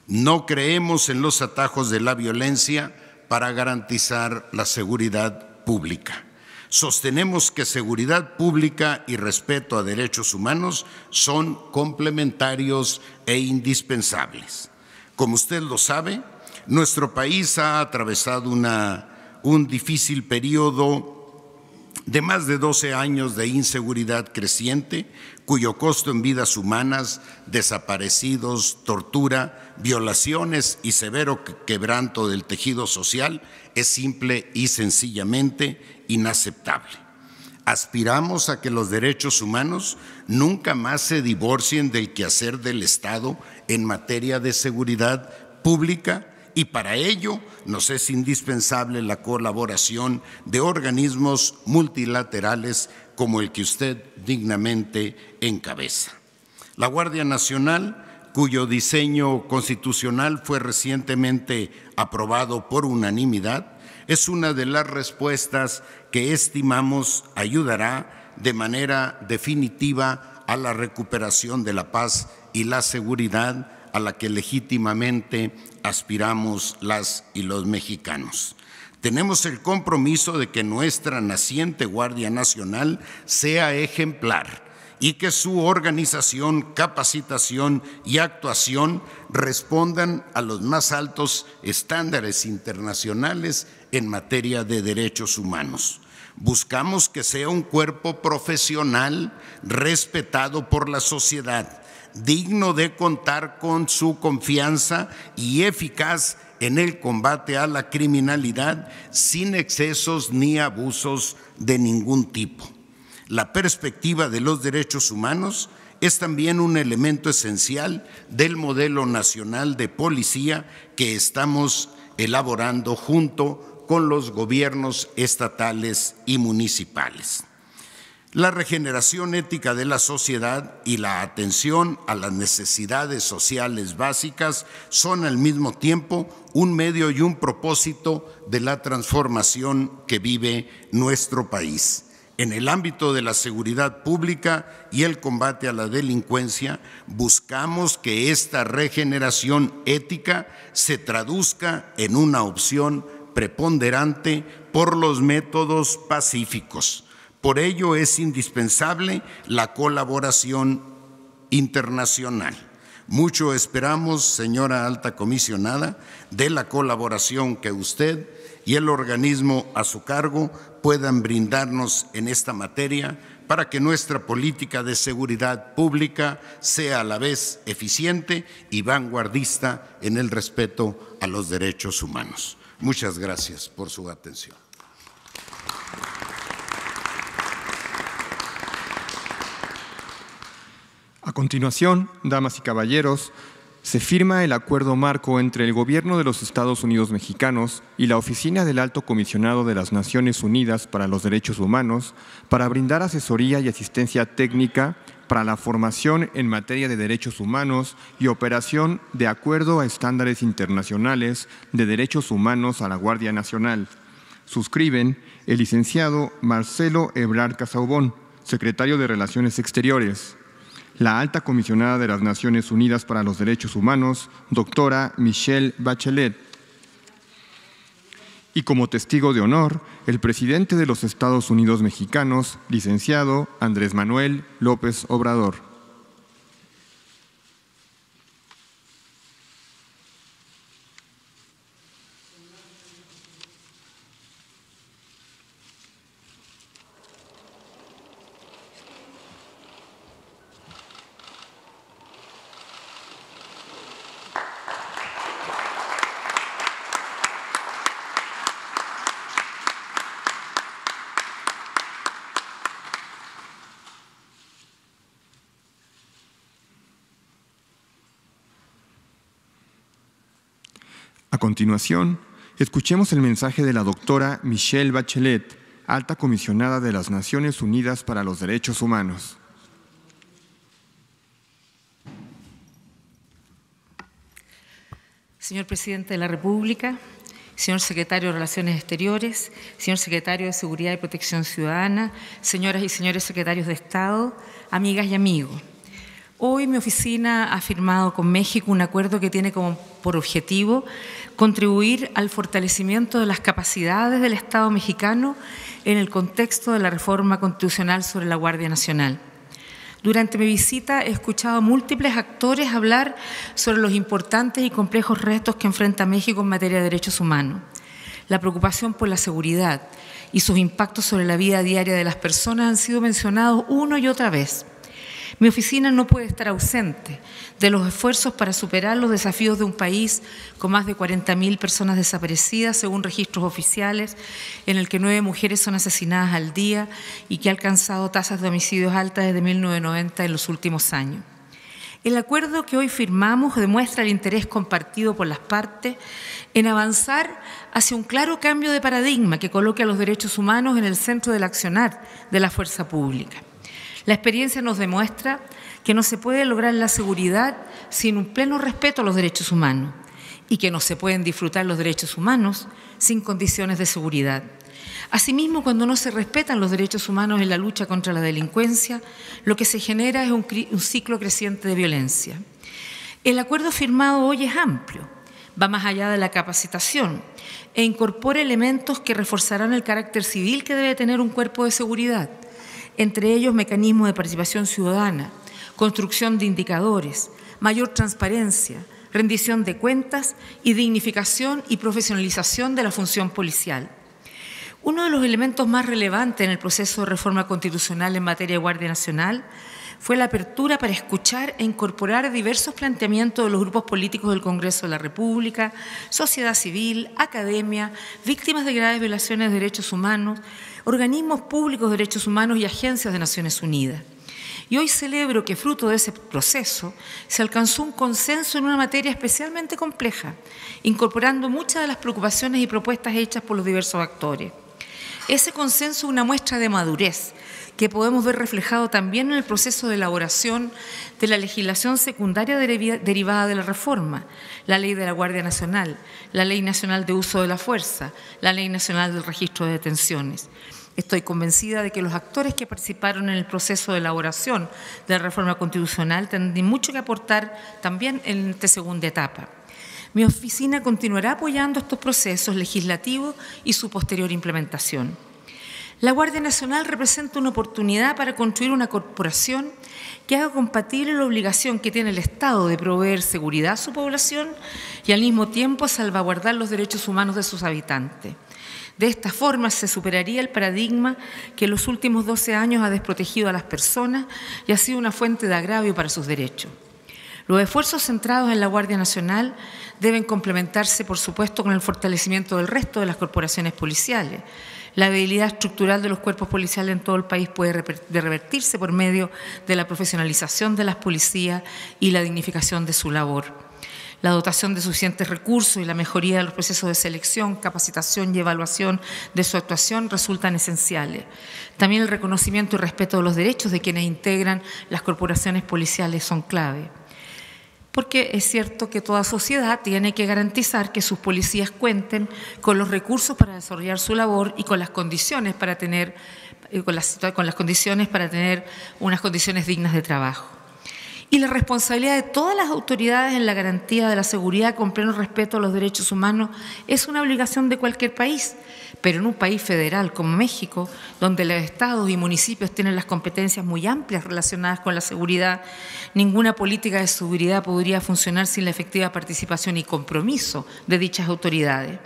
No creemos en los atajos de la violencia para garantizar la seguridad pública. Sostenemos que seguridad pública y respeto a derechos humanos son complementarios e indispensables. Como usted lo sabe, nuestro país ha atravesado un difícil periodo de más de 12 años de inseguridad creciente, cuyo costo en vidas humanas, desaparecidos, tortura, violaciones y severo quebranto del tejido social es simple y sencillamente inaceptable. Aspiramos a que los derechos humanos nunca más se divorcien del quehacer del Estado en materia de seguridad pública, y para ello nos es indispensable la colaboración de organismos multilaterales como el que usted dignamente encabeza. La Guardia Nacional, cuyo diseño constitucional fue recientemente aprobado por unanimidad, es una de las respuestas que estimamos ayudará de manera definitiva a la recuperación de la paz y la seguridad a la que legítimamente aspiramos las y los mexicanos. Tenemos el compromiso de que nuestra naciente Guardia Nacional sea ejemplar y que su organización, capacitación y actuación respondan a los más altos estándares internacionales en materia de derechos humanos. Buscamos que sea un cuerpo profesional respetado por la sociedad, digno de contar con su confianza y eficaz en el combate a la criminalidad sin excesos ni abusos de ningún tipo. La perspectiva de los derechos humanos es también un elemento esencial del modelo nacional de policía que estamos elaborando junto con los gobiernos estatales y municipales. La regeneración ética de la sociedad y la atención a las necesidades sociales básicas son al mismo tiempo un medio y un propósito de la transformación que vive nuestro país. En el ámbito de la seguridad pública y el combate a la delincuencia, buscamos que esta regeneración ética se traduzca en una opción preponderante por los métodos pacíficos. Por ello es indispensable la colaboración internacional. Mucho esperamos, señora alta comisionada, de la colaboración que usted y el organismo a su cargo puedan brindarnos en esta materia para que nuestra política de seguridad pública sea a la vez eficiente y vanguardista en el respeto a los derechos humanos. Muchas gracias por su atención. A continuación, damas y caballeros, se firma el acuerdo marco entre el Gobierno de los Estados Unidos mexicanos y la Oficina del Alto Comisionado de las Naciones Unidas para los Derechos Humanos para brindar asesoría y asistencia técnica para la formación en materia de derechos humanos y operación de acuerdo a estándares internacionales de derechos humanos a la Guardia Nacional. Suscriben el licenciado Marcelo Ebrard Casaubon, secretario de Relaciones Exteriores; la alta comisionada de las Naciones Unidas para los Derechos Humanos, doctora Michelle Bachelet; y como testigo de honor, el presidente de los Estados Unidos mexicanos, licenciado Andrés Manuel López Obrador. continuación, escuchemos el mensaje de la doctora Michelle Bachelet, Alta Comisionada de las Naciones Unidas para los Derechos Humanos. Señor Presidente de la República, señor Secretario de Relaciones Exteriores, señor Secretario de Seguridad y Protección Ciudadana, señoras y señores secretarios de Estado, amigas y amigos. Hoy mi oficina ha firmado con México un acuerdo que tiene por objetivo contribuir al fortalecimiento de las capacidades del Estado mexicano en el contexto de la reforma constitucional sobre la Guardia Nacional. Durante mi visita he escuchado a múltiples actores hablar sobre los importantes y complejos retos que enfrenta México en materia de derechos humanos. La preocupación por la seguridad y sus impactos sobre la vida diaria de las personas han sido mencionados una y otra vez. Mi oficina no puede estar ausente de los esfuerzos para superar los desafíos de un país con más de 40.000 personas desaparecidas, según registros oficiales, en el que 9 mujeres son asesinadas al día y que ha alcanzado tasas de homicidios altas desde 1990 en los últimos años. El acuerdo que hoy firmamos demuestra el interés compartido por las partes en avanzar hacia un claro cambio de paradigma que coloque a los derechos humanos en el centro del accionar de la fuerza pública. La experiencia nos demuestra que no se puede lograr la seguridad sin un pleno respeto a los derechos humanos y que no se pueden disfrutar los derechos humanos sin condiciones de seguridad. Asimismo, cuando no se respetan los derechos humanos en la lucha contra la delincuencia, lo que se genera es un ciclo creciente de violencia. El acuerdo firmado hoy es amplio, va más allá de la capacitación e incorpora elementos que reforzarán el carácter civil que debe tener un cuerpo de seguridad, entre ellos mecanismos de participación ciudadana, construcción de indicadores, mayor transparencia, rendición de cuentas y dignificación y profesionalización de la función policial. Uno de los elementos más relevantes en el proceso de reforma constitucional en materia de Guardia Nacional fue la apertura para escuchar e incorporar diversos planteamientos de los grupos políticos del Congreso de la República, sociedad civil, academia, víctimas de graves violaciones de derechos humanos, organismos públicos de derechos humanos y agencias de Naciones Unidas. Y hoy celebro que fruto de ese proceso se alcanzó un consenso en una materia especialmente compleja, incorporando muchas de las preocupaciones y propuestas hechas por los diversos actores. Ese consenso es una muestra de madurez que podemos ver reflejado también en el proceso de elaboración de la legislación secundaria derivada de la reforma, la Ley de la Guardia Nacional, la Ley Nacional de Uso de la Fuerza, la Ley Nacional del Registro de Detenciones. Estoy convencida de que los actores que participaron en el proceso de elaboración de la reforma constitucional tendrán mucho que aportar también en esta segunda etapa. Mi oficina continuará apoyando estos procesos legislativos y su posterior implementación. La Guardia Nacional representa una oportunidad para construir una corporación que haga compatible la obligación que tiene el Estado de proveer seguridad a su población y al mismo tiempo salvaguardar los derechos humanos de sus habitantes. De esta forma se superaría el paradigma que en los últimos 12 años ha desprotegido a las personas y ha sido una fuente de agravio para sus derechos. Los esfuerzos centrados en la Guardia Nacional deben complementarse, por supuesto, con el fortalecimiento del resto de las corporaciones policiales. La debilidad estructural de los cuerpos policiales en todo el país puede revertirse por medio de la profesionalización de las policías y la dignificación de su labor. La dotación de suficientes recursos y la mejoría de los procesos de selección, capacitación y evaluación de su actuación resultan esenciales. También el reconocimiento y respeto de los derechos de quienes integran las corporaciones policiales son clave. Porque es cierto que toda sociedad tiene que garantizar que sus policías cuenten con los recursos para desarrollar su labor y con las condiciones para tener, unas condiciones dignas de trabajo. Y la responsabilidad de todas las autoridades en la garantía de la seguridad con pleno respeto a los derechos humanos es una obligación de cualquier país, pero en un país federal como México, donde los estados y municipios tienen las competencias muy amplias relacionadas con la seguridad, ninguna política de seguridad podría funcionar sin la efectiva participación y compromiso de dichas autoridades.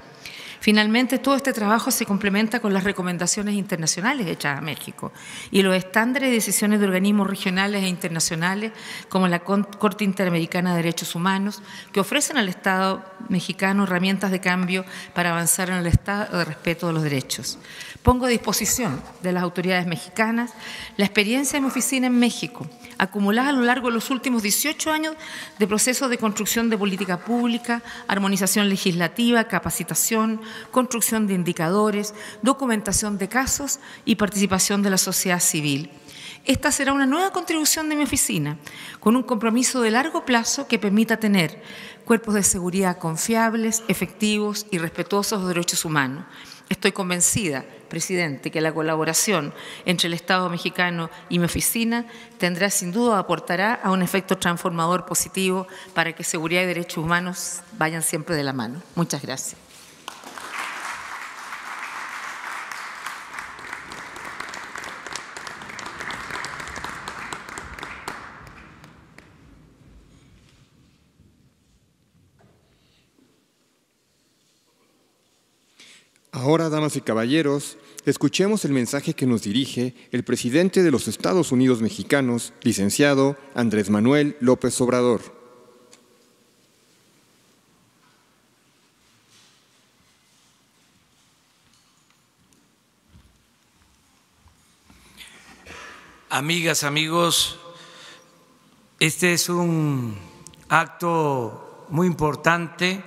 Finalmente, todo este trabajo se complementa con las recomendaciones internacionales hechas a México y los estándares y decisiones de organismos regionales e internacionales como la Corte Interamericana de Derechos Humanos, que ofrecen al Estado mexicano herramientas de cambio para avanzar en el estado de respeto de los derechos. Pongo a disposición de las autoridades mexicanas la experiencia de mi oficina en México, acumulada a lo largo de los últimos 18 años de procesos de construcción de política pública, armonización legislativa, capacitación, construcción de indicadores, documentación de casos y participación de la sociedad civil. Esta será una nueva contribución de mi oficina, con un compromiso de largo plazo que permita tener cuerpos de seguridad confiables, efectivos y respetuosos de los derechos humanos. Estoy convencida, presidente, que la colaboración entre el Estado mexicano y mi oficina tendrá, sin duda, aportará a un efecto transformador positivo para que seguridad y derechos humanos vayan siempre de la mano. Muchas gracias. Ahora, damas y caballeros, escuchemos el mensaje que nos dirige el presidente de los Estados Unidos mexicanos, licenciado Andrés Manuel López Obrador. Amigas, amigos, este es un acto muy importante,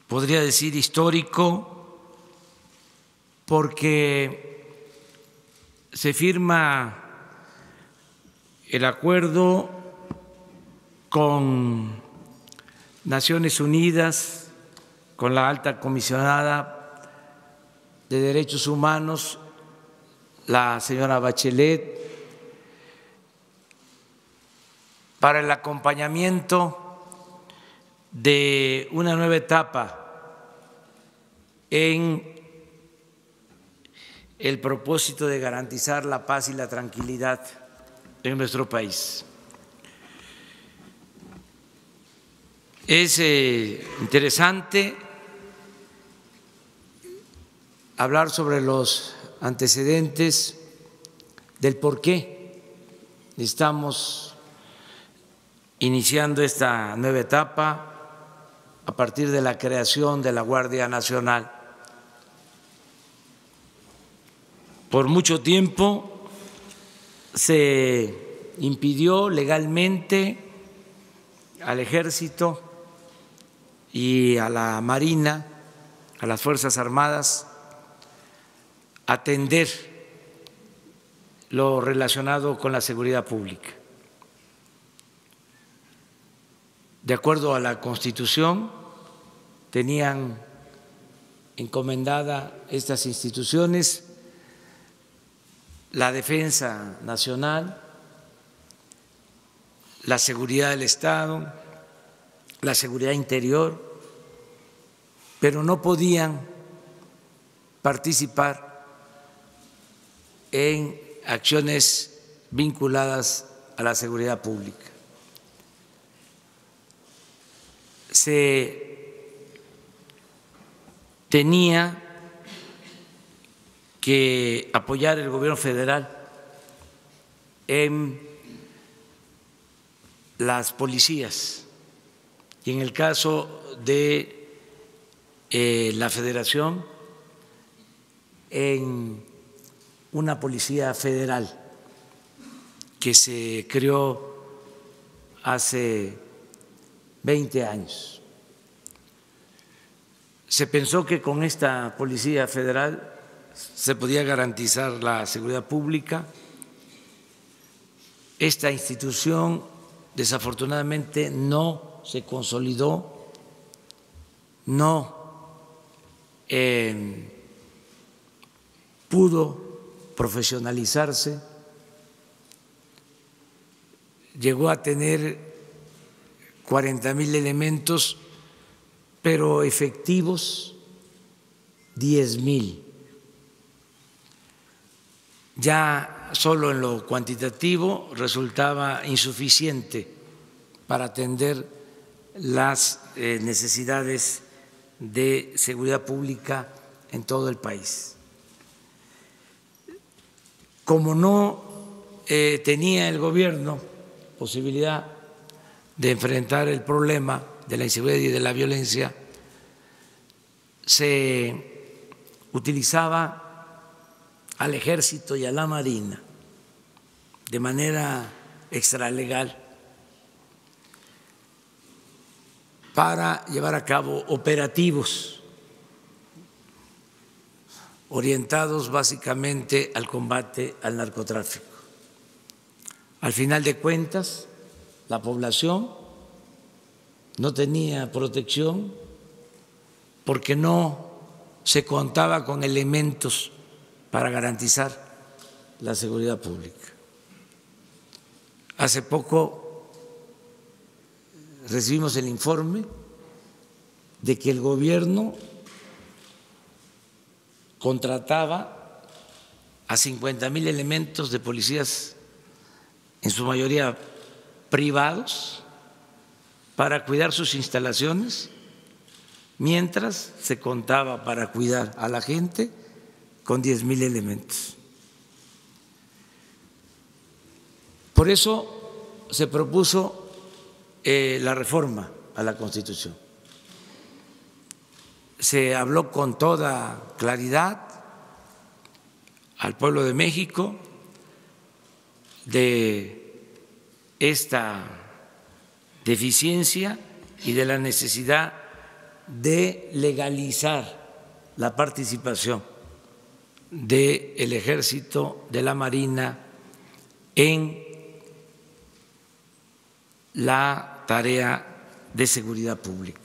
podría decir histórico, porque se firma el acuerdo con Naciones Unidas, con la alta comisionada de Derechos Humanos, la señora Bachelet, para el acompañamiento de una nueva etapa en el propósito de garantizar la paz y la tranquilidad en nuestro país. Es interesante hablar sobre los antecedentes del por qué estamos iniciando esta nueva etapa a partir de la creación de la Guardia Nacional. Por mucho tiempo se impidió legalmente al Ejército y a la Marina, a las Fuerzas Armadas, atender lo relacionado con la seguridad pública. De acuerdo a la Constitución, tenían encomendada estas instituciones la defensa nacional, la seguridad del Estado, la seguridad interior, pero no podían participar en acciones vinculadas a la seguridad pública. Se tenía que apoyar el gobierno federal en las policías y en el caso de la Federación en una policía federal que se creó hace 20 años. Se pensó que con esta Policía Federal se podía garantizar la seguridad pública. Esta institución desafortunadamente no se consolidó, no pudo profesionalizarse, llegó a tener 40,000 elementos, pero efectivos 10,000. Ya solo en lo cuantitativo resultaba insuficiente para atender las necesidades de seguridad pública en todo el país. Como no tenía el gobierno posibilidad de enfrentar el problema de la inseguridad y de la violencia, se utilizaba al Ejército y a la Marina de manera extralegal para llevar a cabo operativos orientados básicamente al combate al narcotráfico. Al final de cuentas, la población no tenía protección porque no se contaba con elementos para garantizar la seguridad pública. Hace poco recibimos el informe de que el gobierno contrataba a 50,000 elementos de policías, en su mayoría privados, para cuidar sus instalaciones, mientras se contaba para cuidar a la gente con 10,000 elementos. Por eso se propuso la reforma a la Constitución. Se habló con toda claridad al pueblo de México de esta deficiencia y de la necesidad de legalizar la participación del Ejército, de la Marina en la tarea de seguridad pública.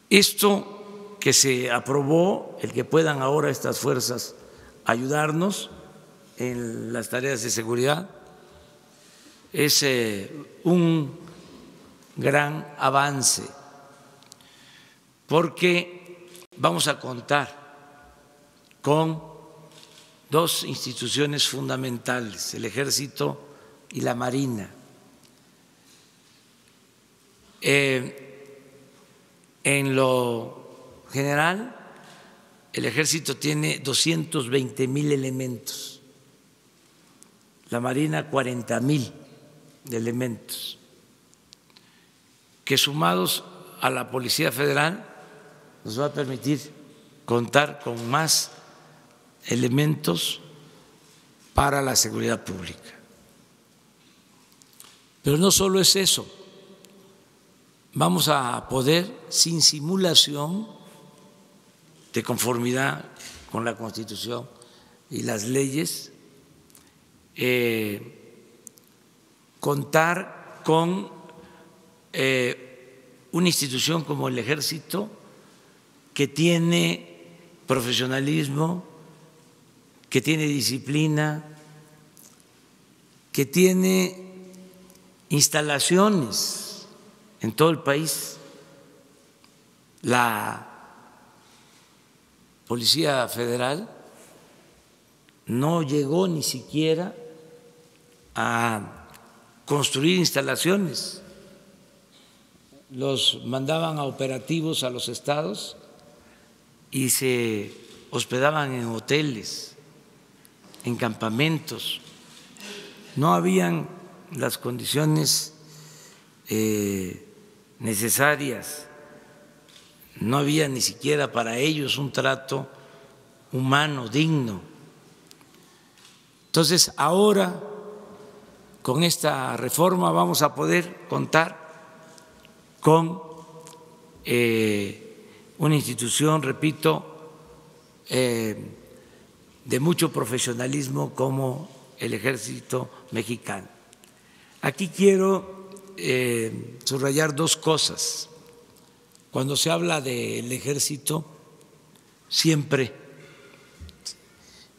Esto que se aprobó, el que puedan ahora estas fuerzas ayudarnos en las tareas de seguridad, es un gran avance, porque vamos a contar con dos instituciones fundamentales, el Ejército y la Marina. En lo general, el Ejército tiene 220,000 elementos, la Marina 40,000 elementos, que sumados a la Policía Federal nos va a permitir contar con más elementos para la seguridad pública. Pero no solo es eso, vamos a poder, sin simulación, de conformidad con la Constitución y las leyes, contar con una institución como el Ejército, que tiene profesionalismo, que tiene disciplina, que tiene instalaciones en todo el país. La Policía Federal no llegó ni siquiera a construir instalaciones, los mandaban a operativos a los estados y se hospedaban en hoteles, en campamentos. No habían las condiciones necesarias, no había ni siquiera para ellos un trato humano, digno. Entonces, ahora, con esta reforma vamos a poder contar con una institución, repito, de mucho profesionalismo como el Ejército Mexicano. Aquí quiero subrayar dos cosas. Cuando se habla del Ejército, siempre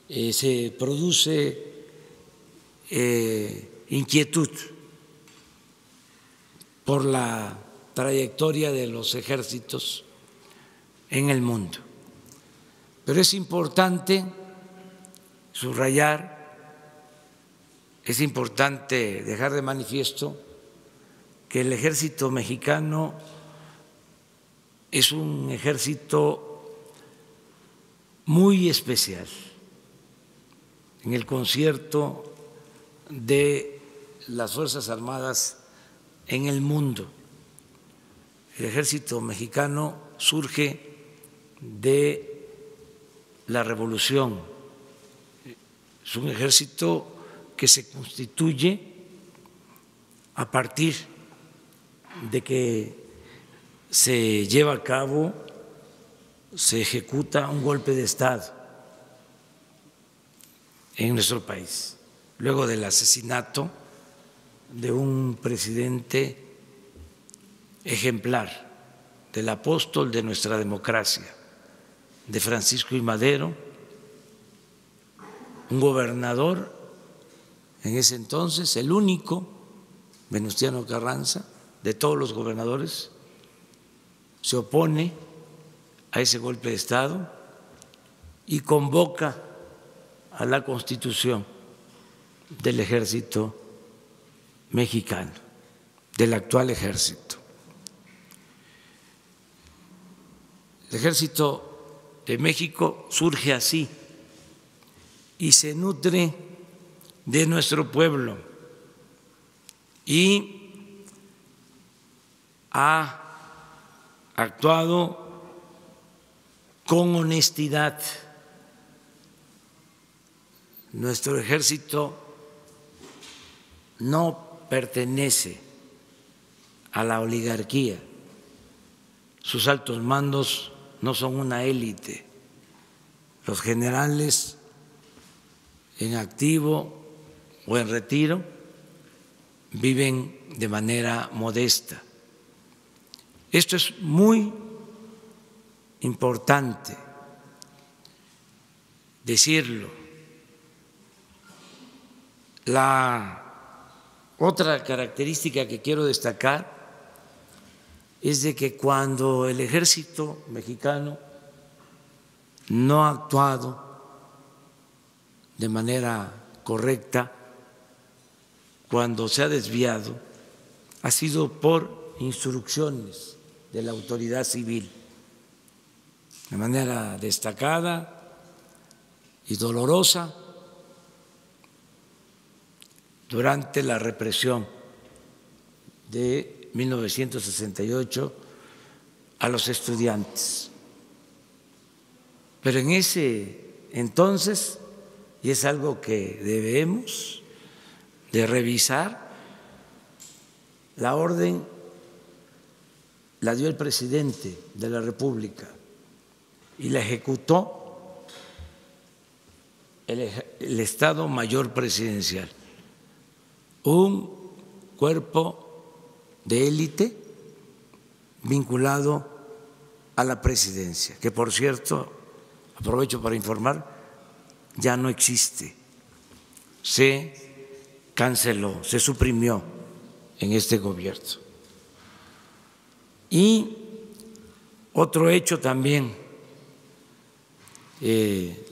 se produce inquietud por la trayectoria de los ejércitos en el mundo. Pero es importante subrayar, es importante dejar de manifiesto que el Ejército Mexicano es un ejército muy especial en el concierto de las Fuerzas Armadas en el mundo. El ejército mexicano surge de la revolución. Es un ejército que se constituye a partir de que se lleva a cabo, se ejecuta un golpe de Estado en nuestro país, luego del asesinato de un presidente ejemplar, del apóstol de nuestra democracia, de Francisco I. Madero, un gobernador en ese entonces, el único, Venustiano Carranza, de todos los gobernadores, se opone a ese golpe de Estado y convoca a la constitución del ejército mexicano, del actual ejército. El ejército de México surge así y se nutre de nuestro pueblo y ha actuado con honestidad. Nuestro ejército no pertenece a la oligarquía, sus altos mandos no son una élite, los generales en activo o en retiro viven de manera modesta. Esto es muy importante decirlo. La otra característica que quiero destacar es de que cuando el ejército mexicano no ha actuado de manera correcta, cuando se ha desviado, ha sido por instrucciones de la autoridad civil, de manera destacada y dolorosa durante la represión de 1968 a los estudiantes. Pero en ese entonces, y es algo que debemos de revisar, la orden la dio el presidente de la República y la ejecutó el Estado Mayor Presidencial, un cuerpo de élite vinculado a la presidencia, que por cierto, aprovecho para informar, ya no existe, se canceló, se suprimió en este gobierno. Y otro hecho también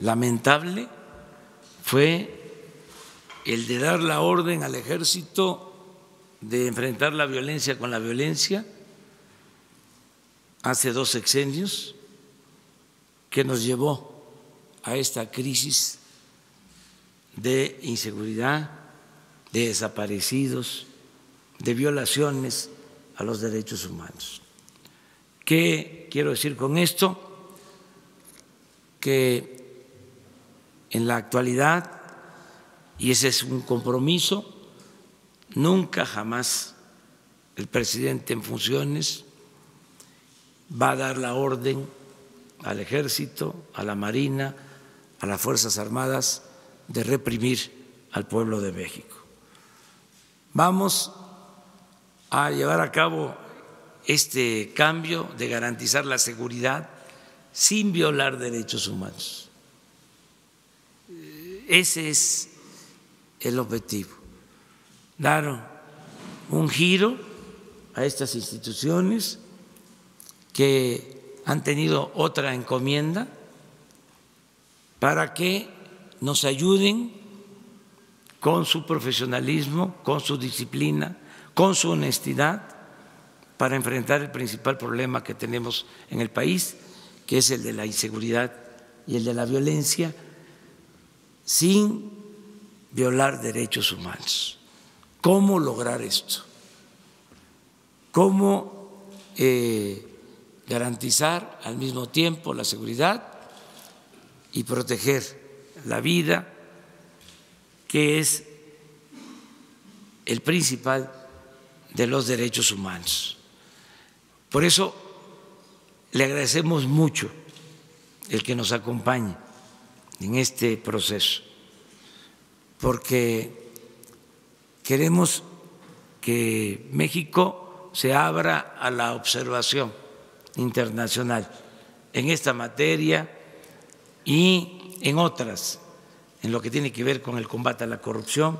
lamentable fue el de dar la orden al ejército de enfrentar la violencia con la violencia hace 2 sexenios, que nos llevó a esta crisis de inseguridad, de desaparecidos, de violaciones a los derechos humanos. ¿Qué quiero decir con esto? Que en la actualidad, y ese es un compromiso, nunca jamás el presidente en funciones va a dar la orden al Ejército, a la Marina, a las Fuerzas Armadas de reprimir al pueblo de México. Vamos a llevar a cabo este cambio de garantizar la seguridad sin violar derechos humanos. Ese es el objetivo, dar un giro a estas instituciones que han tenido otra encomienda para que nos ayuden con su profesionalismo, con su disciplina, con su honestidad para enfrentar el principal problema que tenemos en el país, que es el de la inseguridad y el de la violencia, sin violar derechos humanos. ¿Cómo lograr esto? ¿Cómo garantizar al mismo tiempo la seguridad y proteger la vida, que es el principal de los derechos humanos? Por eso le agradecemos mucho el que nos acompañe en este proceso, porque queremos que México se abra a la observación internacional en esta materia y en otras, en lo que tiene que ver con el combate a la corrupción,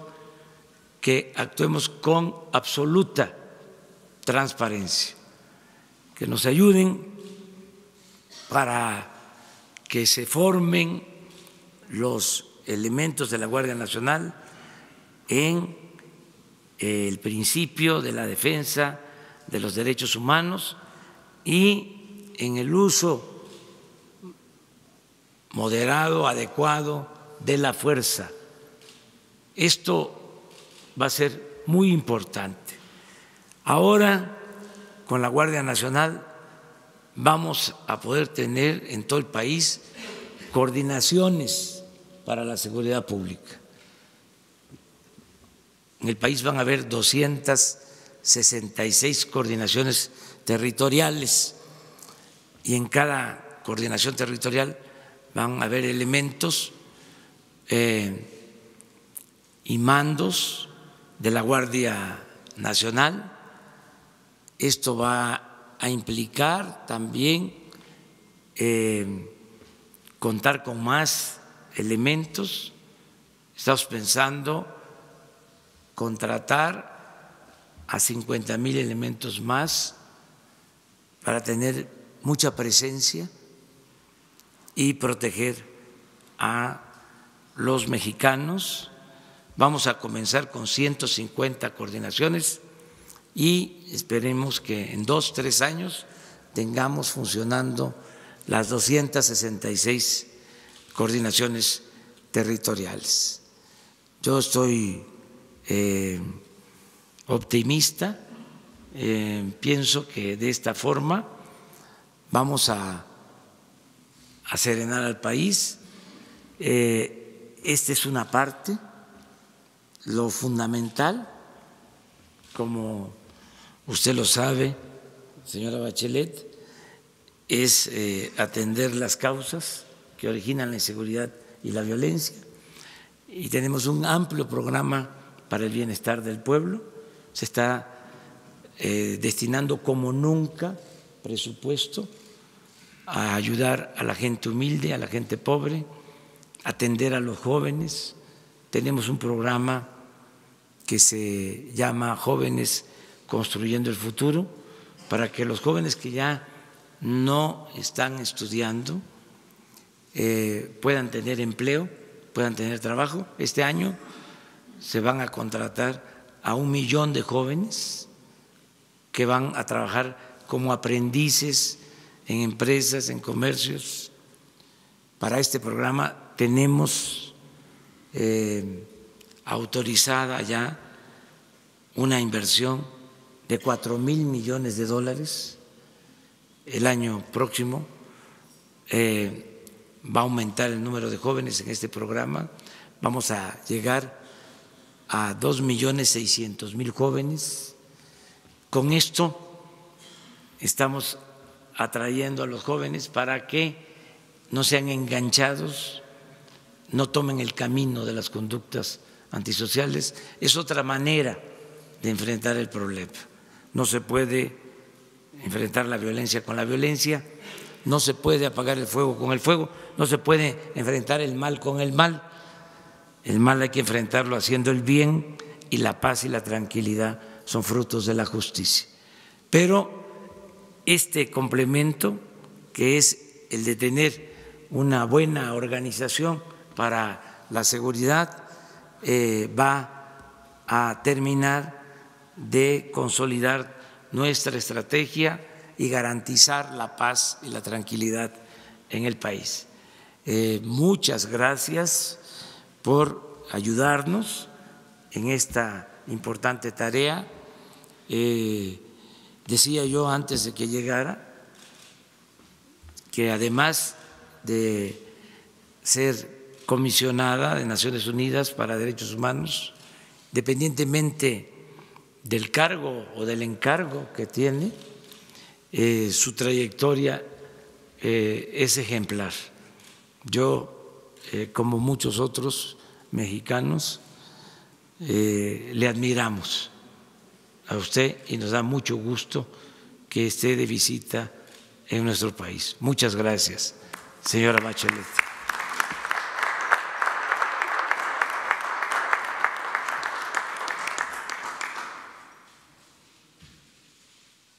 que actuemos con absoluta transparencia, que nos ayuden para que se formen los elementos de la Guardia Nacional en el principio de la defensa de los derechos humanos y en el uso moderado, adecuado de la fuerza. Esto va a ser muy importante. Ahora, con la Guardia Nacional, vamos a poder tener en todo el país coordinaciones para la seguridad pública. En el país van a haber 266 coordinaciones territoriales y en cada coordinación territorial van a haber elementos y mandos de la Guardia Nacional. Esto va a implicar también contar con más elementos. Estamos pensando contratar a 50,000 elementos más para tener mucha presencia y proteger a los mexicanos. Vamos a comenzar con 150 coordinaciones y esperemos que en 2 o 3 años tengamos funcionando las 266 coordinaciones territoriales. Yo estoy optimista, pienso que de esta forma vamos a serenar al país. Esta es una parte. Lo fundamental, como usted lo sabe, señora Bachelet, es atender las causas que originan la inseguridad y la violencia. Y tenemos un amplio programa para el bienestar del pueblo. Se está destinando como nunca presupuesto a ayudar a la gente humilde, a la gente pobre, atender a los jóvenes. Tenemos un programa que se llama Jóvenes Construyendo el Futuro, para que los jóvenes que ya no están estudiando puedan tener empleo, puedan tener trabajo. Este año se van a contratar a 1 millón de jóvenes que van a trabajar como aprendices en empresas, en comercios. Para este programa tenemos autorizada ya una inversión de $4,000 millones. El año próximo va a aumentar el número de jóvenes en este programa. Vamos a llegar a 2,600,000 jóvenes. Con esto estamos atrayendo a los jóvenes para que no sean enganchados, no tomen el camino de las conductas antisociales. Es otra manera de enfrentar el problema. No se puede enfrentar la violencia con la violencia, no se puede apagar el fuego con el fuego, no se puede enfrentar el mal con el mal. El mal hay que enfrentarlo haciendo el bien, y la paz y la tranquilidad son frutos de la justicia. Pero este complemento, que es el de tener una buena organización para la seguridad, va a terminar de consolidar nuestra estrategia y garantizar la paz y la tranquilidad en el país. Muchas gracias por ayudarnos en esta importante tarea. Decía yo antes de que llegara que además de ser comisionada de Naciones Unidas para Derechos Humanos, independientemente del cargo o del encargo que tiene, su trayectoria es ejemplar. Yo, como muchos otros mexicanos, le admiramos a usted y nos da mucho gusto que esté de visita en nuestro país. Muchas gracias, señora Bachelet.